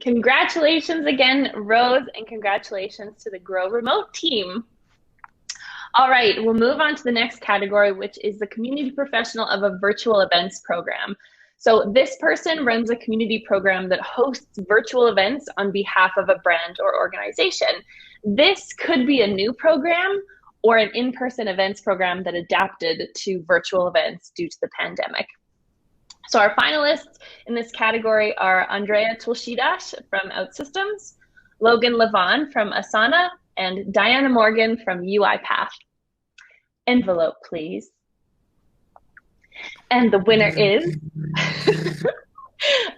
Congratulations again, Rose, and congratulations to the Grow Remote team. All right, we'll move on to the next category, which is the community professional of a virtual events program. So this person runs a community program that hosts virtual events on behalf of a brand or organization. This could be a new program or an in-person events program that adapted to virtual events due to the pandemic. So our finalists in this category are Andrea Tulshidas from OutSystems, Logan Levon from Asana, and Diana Morgan from UiPath. Envelope, please. And the winner is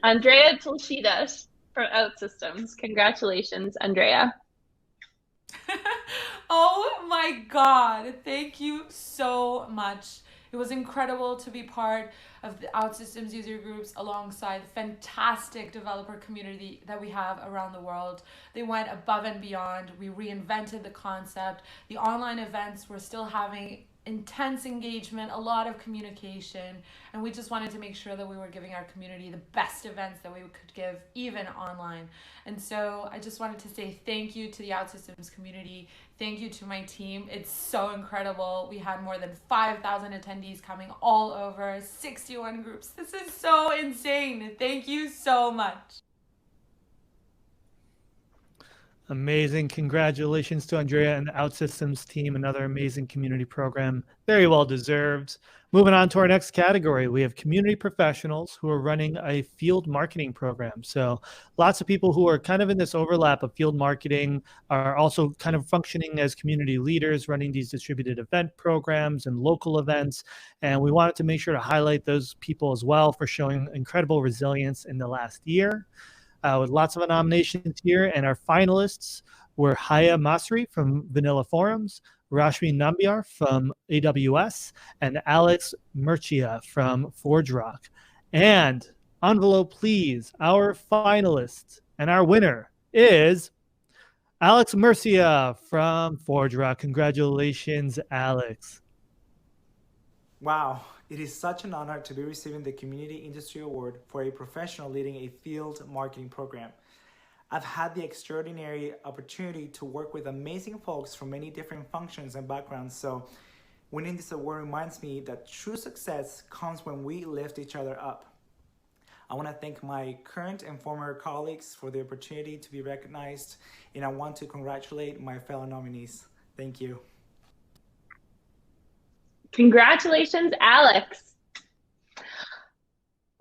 Andrea Tulshidas from OutSystems. Congratulations, Andrea. Oh my God, thank you so much. It was incredible to be part of the OutSystems user groups alongside the fantastic developer community that we have around the world. They went above and beyond. We reinvented the concept. The online events were still having intense engagement, a lot of communication, and we just wanted to make sure that we were giving our community the best events that we could give, even online. And so I just wanted to say thank you to the OutSystems community. Thank you to my team. It's so incredible. We had more than 5,000 attendees coming all over, 61 groups. This is so insane. Thank you so much. Amazing. Congratulations to Andrea and the OutSystems team. Another amazing community program. Very well deserved. Moving on to our next category, we have community professionals who are running a field marketing program. So lots of people who are kind of in this overlap of field marketing are also kind of functioning as community leaders, running these distributed event programs and local events. And we wanted to make sure to highlight those people as well for showing incredible resilience in the last year. With lots of nominations here, and our finalists were Haya Masri from Vanilla Forums, Rashmi Nambiar from AWS, and Alex Murcia from ForgeRock. And envelope, please, our finalist and our winner is Alex Murcia from ForgeRock. Congratulations, Alex. Wow, it is such an honor to be receiving the Community Industry Award for a professional leading a field marketing program. I've had the extraordinary opportunity to work with amazing folks from many different functions and backgrounds, so winning this award reminds me that true success comes when we lift each other up. I want to thank my current and former colleagues for the opportunity to be recognized, and I want to congratulate my fellow nominees. Thank you. Congratulations, Alex.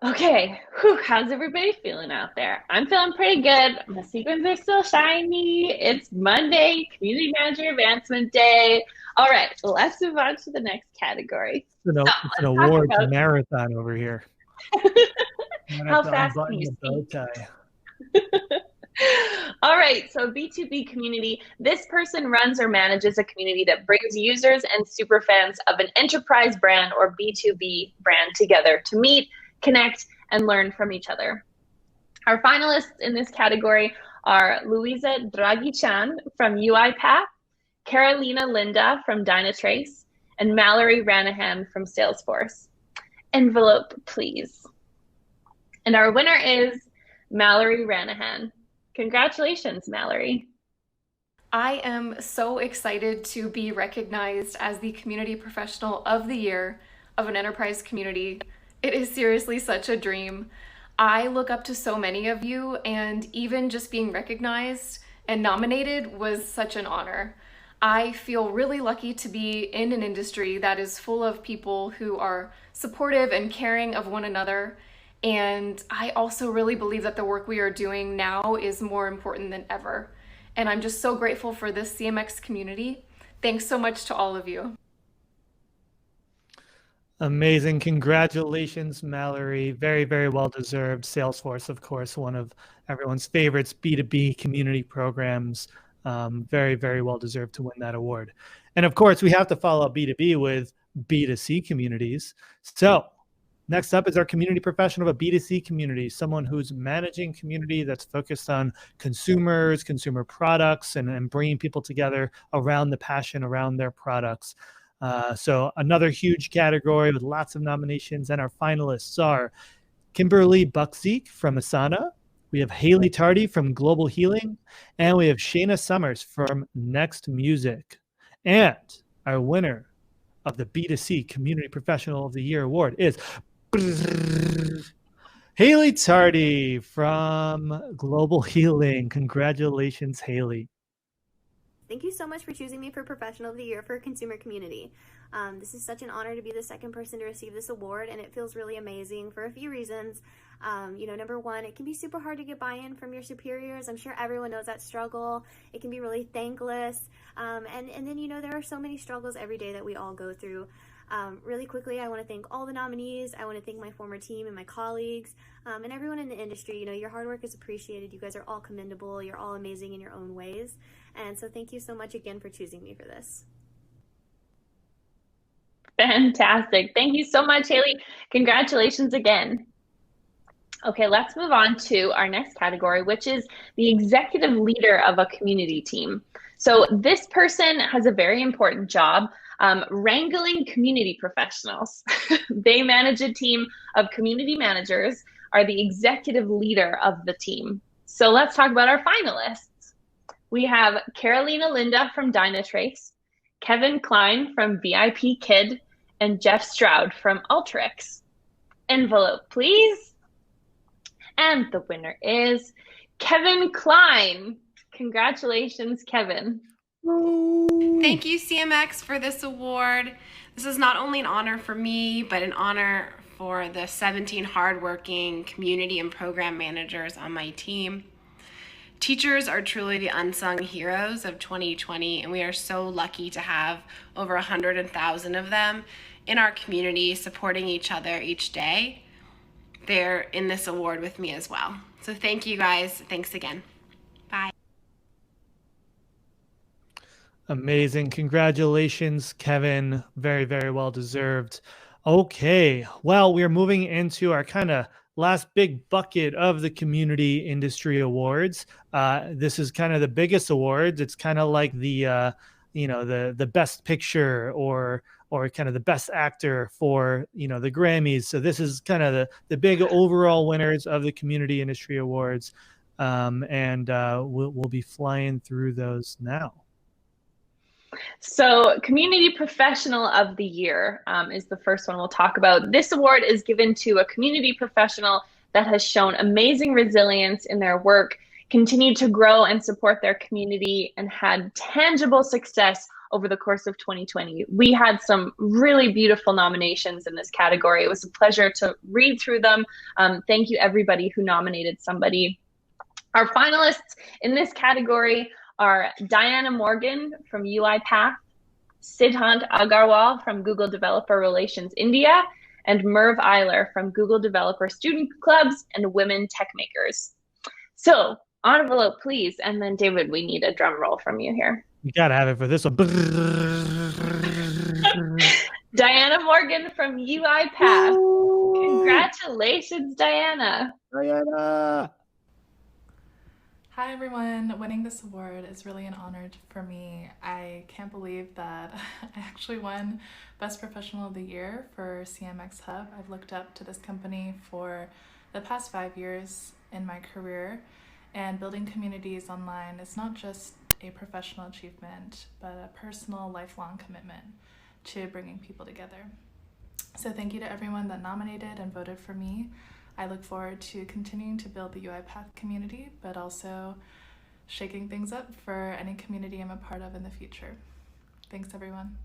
Okay, how's everybody feeling out there? I'm feeling pretty good. My sequins are still shiny. It's Monday, Community Manager Advancement Day. All right, let's move on to the next category. It's an awards marathon over here. How fast can you speak? All right, so B2B community. This person runs or manages a community that brings users and superfans of an enterprise brand or B2B brand together to meet, connect, and learn from each other. Our finalists in this category are Luisa Draghi-chan from UiPath, Carolina Linda from Dynatrace, and Mallory Ranahan from Salesforce. Envelope, please. And our winner is Mallory Ranahan. Congratulations, Mallory. I am so excited to be recognized as the Community Professional of the Year of an enterprise community. It is seriously such a dream. I look up to so many of you, and even just being recognized and nominated was such an honor. I feel really lucky to be in an industry that is full of people who are supportive and caring of one another. And I also really believe that the work we are doing now is more important than ever. And I'm just so grateful for this CMX community. Thanks so much to all of you. Amazing. Congratulations, Mallory. Very, very well deserved. Salesforce, of course, one of everyone's favorites, B2B community programs. Very, very well deserved to win that award. And of course, we have to follow up B2B with B2C communities. So next up is our community professional of a B2C community, someone who's managing community that's focused on consumers, consumer products, and bringing people together around the passion around their products. So another huge category with lots of nominations, and our finalists are Kimberly Buckzeek from Asana, we have Haley Tardy from Global Healing, and we have Shayna Summers from Next Music. And our winner of the B2C Community Professional of the Year Award is Haley Tardy from Global Healing. Congratulations, Haley. Thank you so much for choosing me for Professional of the Year for Consumer Community. This is such an honor to be the second person to receive this award, and it feels really amazing for a few reasons. Number one, it can be super hard to get buy-in from your superiors. I'm sure everyone knows that struggle. It can be really thankless. And then, there are so many struggles every day that we all go through. Really quickly, I want to thank all the nominees. I want to thank my former team and my colleagues, and everyone in the industry. Your hard work is appreciated. You guys are all commendable. You're all amazing in your own ways. And so thank you so much again for choosing me for this. Fantastic. Thank you so much, Haley. Congratulations again. Okay, let's move on to our next category, which is the executive leader of a community team. So this person has a very important job, wrangling community professionals. They manage a team of community managers, are the executive leader of the team. So let's talk about our finalists. We have Carolina Linda from Dynatrace, Kevin Klein from VIP Kid, and Jeff Stroud from Alteryx. Envelope, please. And the winner is Kevin Klein. Congratulations, Kevin. Thank you, CMX, for this award. This is not only an honor for me, but an honor for the 17 hardworking community and program managers on my team. Teachers are truly the unsung heroes of 2020, and we are so lucky to have over 100,000 of them in our community supporting each other each day. They're in this award with me as well. So thank you guys. Thanks again. Bye. Amazing. Congratulations, Kevin. Very, very well deserved. Okay. Well, we're moving into our kind of last big bucket of the community industry awards. This is kind of the biggest awards. It's kind of like the the best picture or kind of the best actor for the Grammys. So this is kind of the big overall winners of the community industry awards, and we'll be flying through those now. So Community Professional of the Year is the first one we'll talk about. This award is given to a community professional that has shown amazing resilience in their work, continued to grow and support their community, and had tangible success over the course of 2020. We had some really beautiful nominations in this category. It was a pleasure to read through them. Thank you, everybody who nominated somebody. Our finalists in this category are Diana Morgan from UiPath, Siddhant Agarwal from Google Developer Relations India, and Merv Eiler from Google Developer Student Clubs and Women Tech Makers. So, envelope, please. And then, David, we need a drum roll from you here. You gotta have it for this one. Diana Morgan from UiPath. Woo! Congratulations, Diana. Diana. Hi everyone, winning this award is really an honor for me. I can't believe that I actually won Best Professional of the Year for CMX Hub. I've looked up to this company for the past 5 years in my career, and building communities online is not just a professional achievement, but a personal, lifelong commitment to bringing people together. So thank you to everyone that nominated and voted for me. I look forward to continuing to build the UiPath community, but also shaking things up for any community I'm a part of in the future. Thanks, everyone.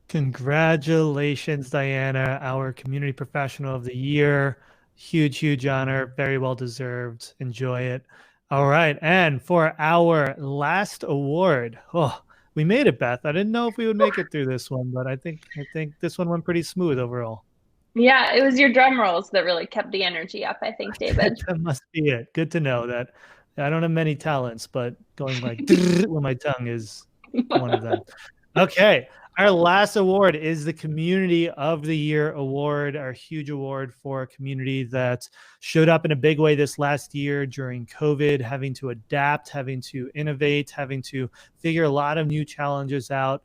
Congratulations, Diana, our Community Professional of the Year. Huge, huge honor. Very well deserved. Enjoy it. All right. And for our last award, we made it, Beth. I didn't know if we would make it through this one, but I think this one went pretty smooth overall. Yeah, it was your drum rolls that really kept the energy up, I think, David. That must be it. Good to know that I don't have many talents, but going like with my tongue is one of them. Okay. Our last award is the Community of the Year award, our huge award for a community that showed up in a big way this last year during COVID, having to adapt, having to innovate, having to figure a lot of new challenges out.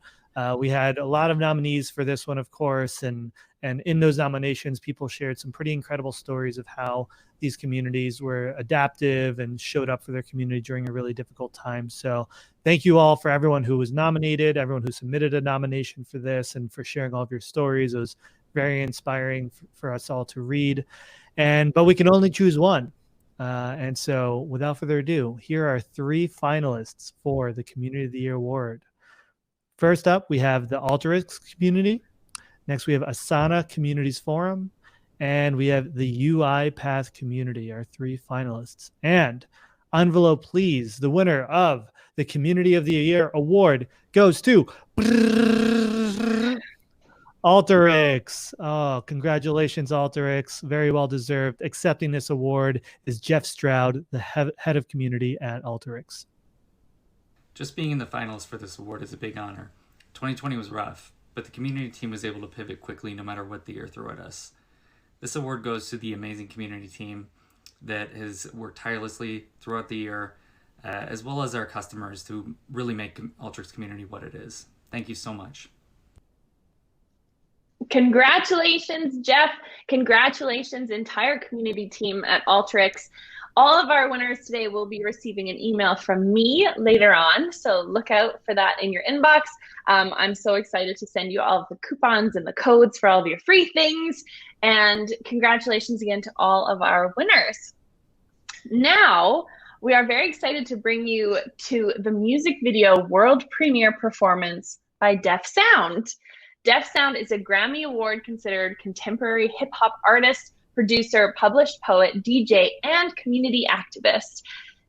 We had a lot of nominees for this one, of course, and in those nominations, people shared some pretty incredible stories of how these communities were adaptive and showed up for their community during a really difficult time. So thank you all for everyone who was nominated, everyone who submitted a nomination for this, and for sharing all of your stories. It was very inspiring for us all to read. But we can only choose one. And so without further ado, here are 3 finalists for the Community of the Year award. First up, we have the Alteryx community. Next, we have Asana Communities Forum. And we have the UiPath community, our 3 finalists. And envelope, please. The winner of the Community of the Year award goes to Alteryx. Oh, congratulations, Alteryx. Very well deserved. Accepting this award is Jeff Stroud, the head of community at Alteryx. Just being in the finals for this award is a big honor. 2020 was rough, but the community team was able to pivot quickly no matter what the year threw at us. This award goes to the amazing community team that has worked tirelessly throughout the year, as well as our customers who really make Alteryx community what it is. Thank you so much. Congratulations, Jeff. Congratulations, entire community team at Alteryx. All of our winners today will be receiving an email from me later on, so look out for that in your inbox. I'm so excited to send you all of the coupons and the codes for all of your free things. And congratulations again to all of our winners. Now, we are very excited to bring you to the music video world premiere performance by Def Sound. Def Sound is a Grammy Award considered contemporary hip hop artist, producer, published poet, DJ, and community activist.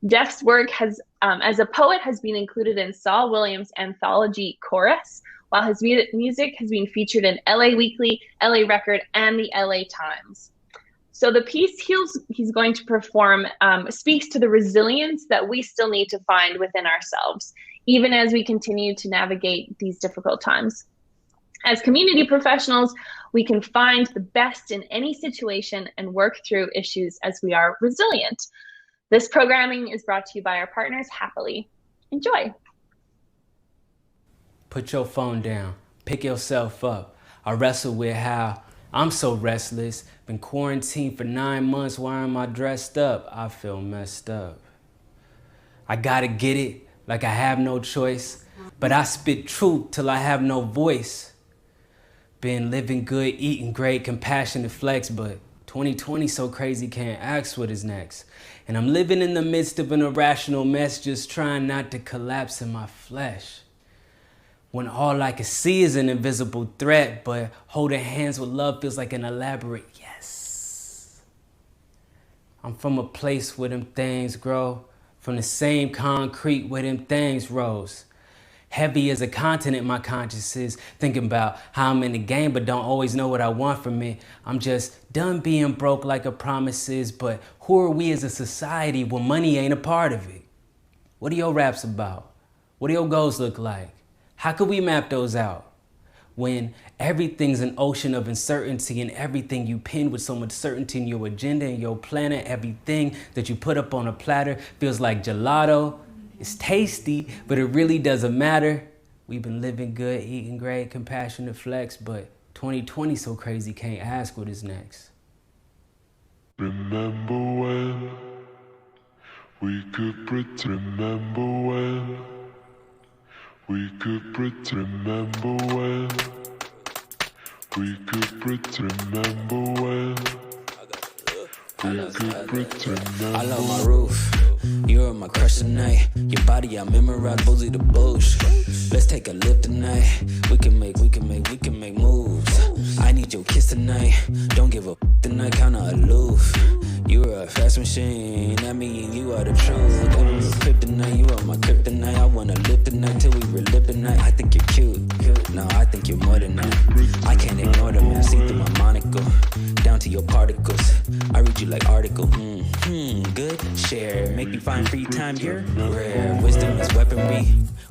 Def's work has, as a poet, has been included in Saul Williams' anthology Khoros, while his music has been featured in LA Weekly, LA Record, and the LA Times. So the piece he's going to perform speaks to the resilience that we still need to find within ourselves, even as we continue to navigate these difficult times. As community professionals, we can find the best in any situation and work through issues as we are resilient. This programming is brought to you by our partners, Happily. Enjoy. Put your phone down, pick yourself up. I wrestle with how I'm so restless. Been quarantined for 9 months, why am I dressed up? I feel messed up. I gotta get it, like I have no choice. But I spit truth till I have no voice. Been living good, eating great, compassionate flex, but 2020 so crazy can't ask what is next. And I'm living in the midst of an irrational mess, just trying not to collapse in my flesh. When all I can see is an invisible threat, but holding hands with love feels like an elaborate yes. I'm from a place where them things grow, from the same concrete where them things rose. Heavy as a continent, my conscience is thinking about how I'm in the game, but don't always know what I want from it. I'm just done being broke like a promise is, but who are we as a society when money ain't a part of it? What are your raps about? What do your goals look like? How could we map those out? When everything's an ocean of uncertainty and everything you pin with so much certainty in your agenda and your planet, everything that you put up on a platter feels like gelato. It's tasty, but it really doesn't matter. We've been living good, eating great, compassionate flex, but 2020 so crazy can't ask what is next. Remember when we could pretend? Remember when we could pretend? Remember when we could pretend? Remember when we could pretend? I love my roof. You're my crush tonight. Your body, I memorize Boozy the Bush. Let's take a lift tonight. We can make moves. I need your kiss tonight. Don't give a tonight, kinda aloof. You're a fast machine. That mean you are the truth. I'm your kryptonite. You are my kryptonite. I wanna live tonight till we relive tonight. I think you're cute. No, I think you're more than that. I can't ignore them. I see through my monocle. Down to your particles. I read you like article. Good. Share. Make me find free time. You're rare. Wisdom is weaponry.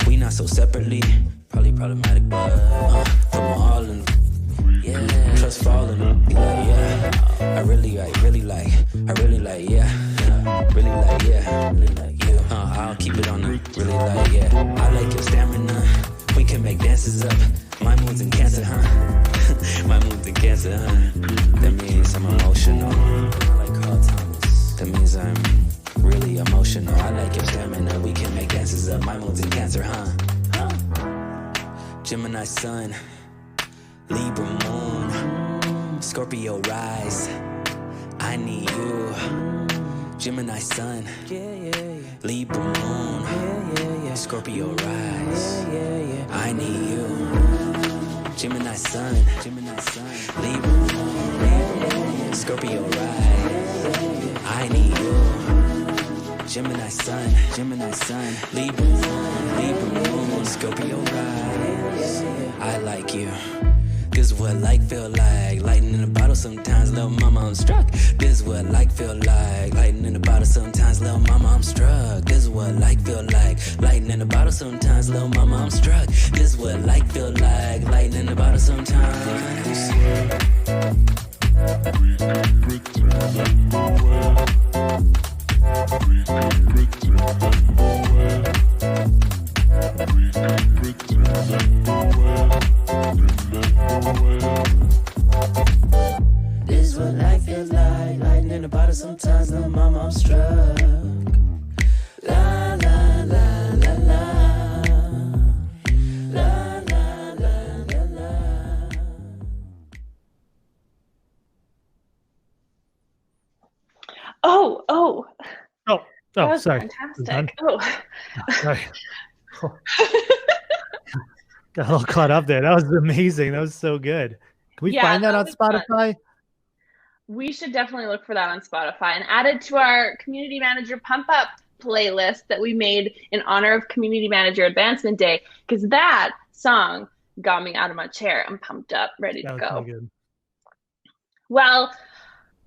We not so separately. Probably problematic, but from all in. Yeah. Trust falling. Yeah. I really like, yeah. Really like, you. I'll keep it on the really like, yeah. I like your stamina. We can make dances up. My mood's in Cancer, huh? My mood's in Cancer, huh? That means I'm emotional. Like Carl Thomas. That means I'm really emotional. I like your stamina. We can make dances up. My mood's in Cancer, huh? Gemini sun, Libra moon, Scorpio rise. I need you. Gemini sun, Libra moon, Scorpio rise. I need you. Gemini sun, Libra moon, Scorpio rise. I need you. Gemini sun, Libra moon, Scorpio rise. I like you. This is what like feel like. Lightning in a bottle sometimes, little mama, I'm struck. This is what like feel like. Lightning in a bottle sometimes, little mama, I'm struck. This is what like feel like. Lightning in a bottle sometimes, little mama, I'm struck. This is what like feel like. Lightning in a bottle sometimes. We can pretend well. We can pretend well. We can pretend well. This is what life feels like. Lightning in the bottle sometimes, little mama, I'm struck. La la la la la. La la la la la. Oh, Oh, was sorry. fantastic. Oh. Sorry. Got a little caught up there. That was amazing. That was so good. Can we find that on was fun. Spotify? We should definitely look for that on Spotify and add it to our Community Manager Pump Up playlist that we made in honor of Community Manager Advancement Day, because that song got me out of my chair. I'm pumped up, ready to go. Good. Well,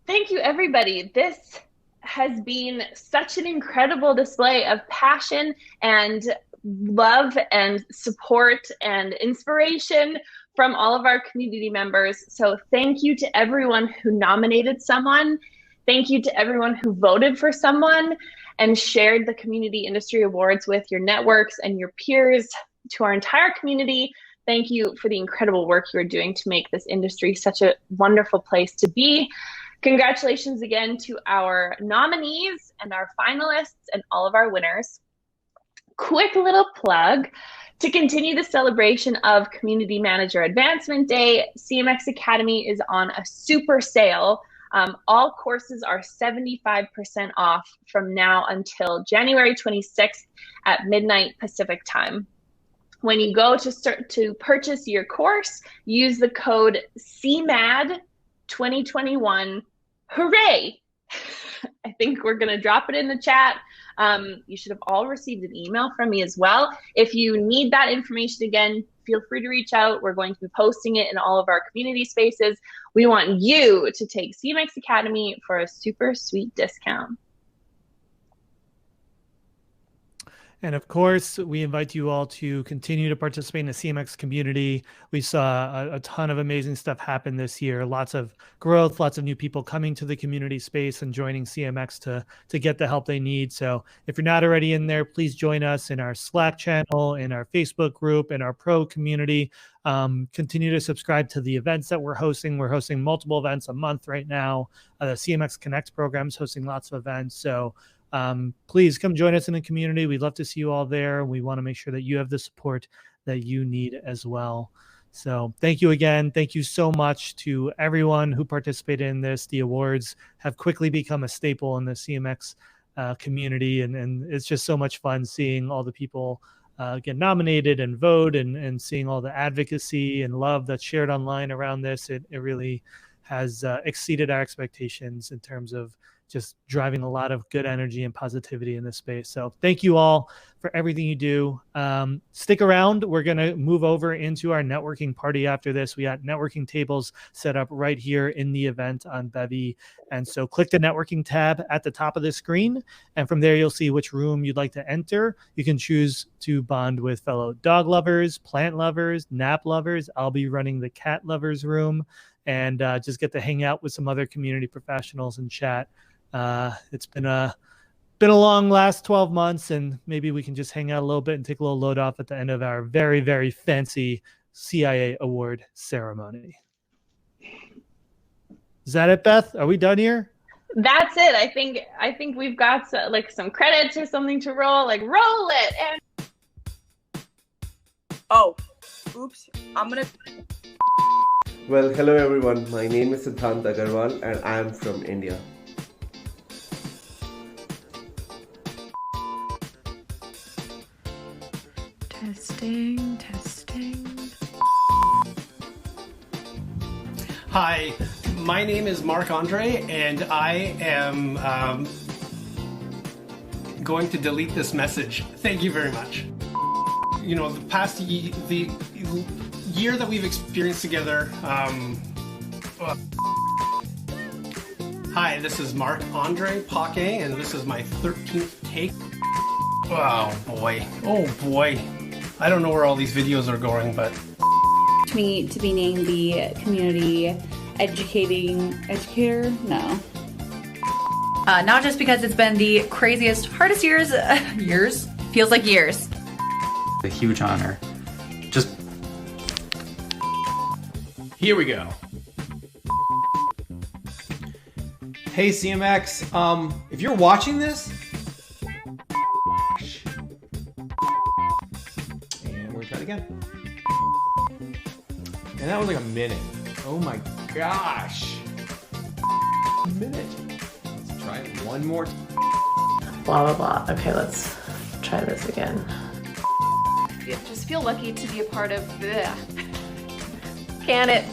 thank you, everybody. This has been such an incredible display of passion and love and support and inspiration from all of our community members. So thank you to everyone who nominated someone. Thank you to everyone who voted for someone and shared the Community Industry Awards with your networks and your peers. To our entire community, thank you for the incredible work you're doing to make this industry such a wonderful place to be. Congratulations again to our nominees and our finalists and all of our winners. Quick little plug. To continue the celebration of Community Manager Advancement Day, CMX Academy is on a super sale. All courses are 75% off from now until January 26th at midnight Pacific time. When you go to purchase your course, use the code CMAD2021. Hooray! I think we're going to drop it in the chat. You should have all received an email from me as well. If you need that information again, feel free to reach out. We're going to be posting it in all of our community spaces. We want you to take CMX Academy for a super sweet discount. And of course, we invite you all to continue to participate in the CMX community. We saw a ton of amazing stuff happen this year. Lots of growth, lots of new people coming to the community space and joining CMX to get the help they need. So if you're not already in there, please join us in our Slack channel, in our Facebook group, in our pro community. Continue to subscribe to the events that we're hosting. We're hosting multiple events a month right now. The CMX Connect program is hosting lots of events. So please come join us in the community. We'd love to see you all there. We want to make sure that you have the support that you need as well. So thank you again. Thank you so much to everyone who participated in this. The awards have quickly become a staple in the CMX community, and it's just so much fun seeing all the people get nominated and vote, and seeing all the advocacy and love that's shared online around this. It really has exceeded our expectations in terms of just driving a lot of good energy and positivity in this space. So thank you all for everything you do. Stick around. We're going to move over into our networking party after this. We got networking tables set up right here in the event on Bevy. And so click the networking tab at the top of the screen. And from there, you'll see which room you'd like to enter. You can choose to bond with fellow dog lovers, plant lovers, nap lovers. I'll be running the cat lovers room, and just get to hang out with some other community professionals and chat. It's been a long last 12 months, and maybe we can just hang out a little bit and take a little load off at the end of our very, very fancy CIA award ceremony. Is that it, Beth? Are we done here? That's it. I think we've got some credits or something to roll. Roll it. And oh, oops. I'm gonna. Well, hello everyone. My name is Siddhant Agarwal, and I am from India. Testing. Hi, my name is Marc Andre, and I am going to delete this message. Thank you very much. You know, the year that we've experienced together. Hi, this is Marc Andre Paquet, and this is my 13th take. Oh boy. I don't know where all these videos are going, but... Me to be named the community educator? No. Not just because it's been the craziest, hardest years, feels like years. A huge honor. Just... Here we go. Hey CMX, if you're watching this, and we're gonna try it again. And that was like a minute. Oh my gosh. A minute. Let's try it one more time. blah, blah, blah. Okay, let's try this again. Just feel lucky to be a part of the. Can it?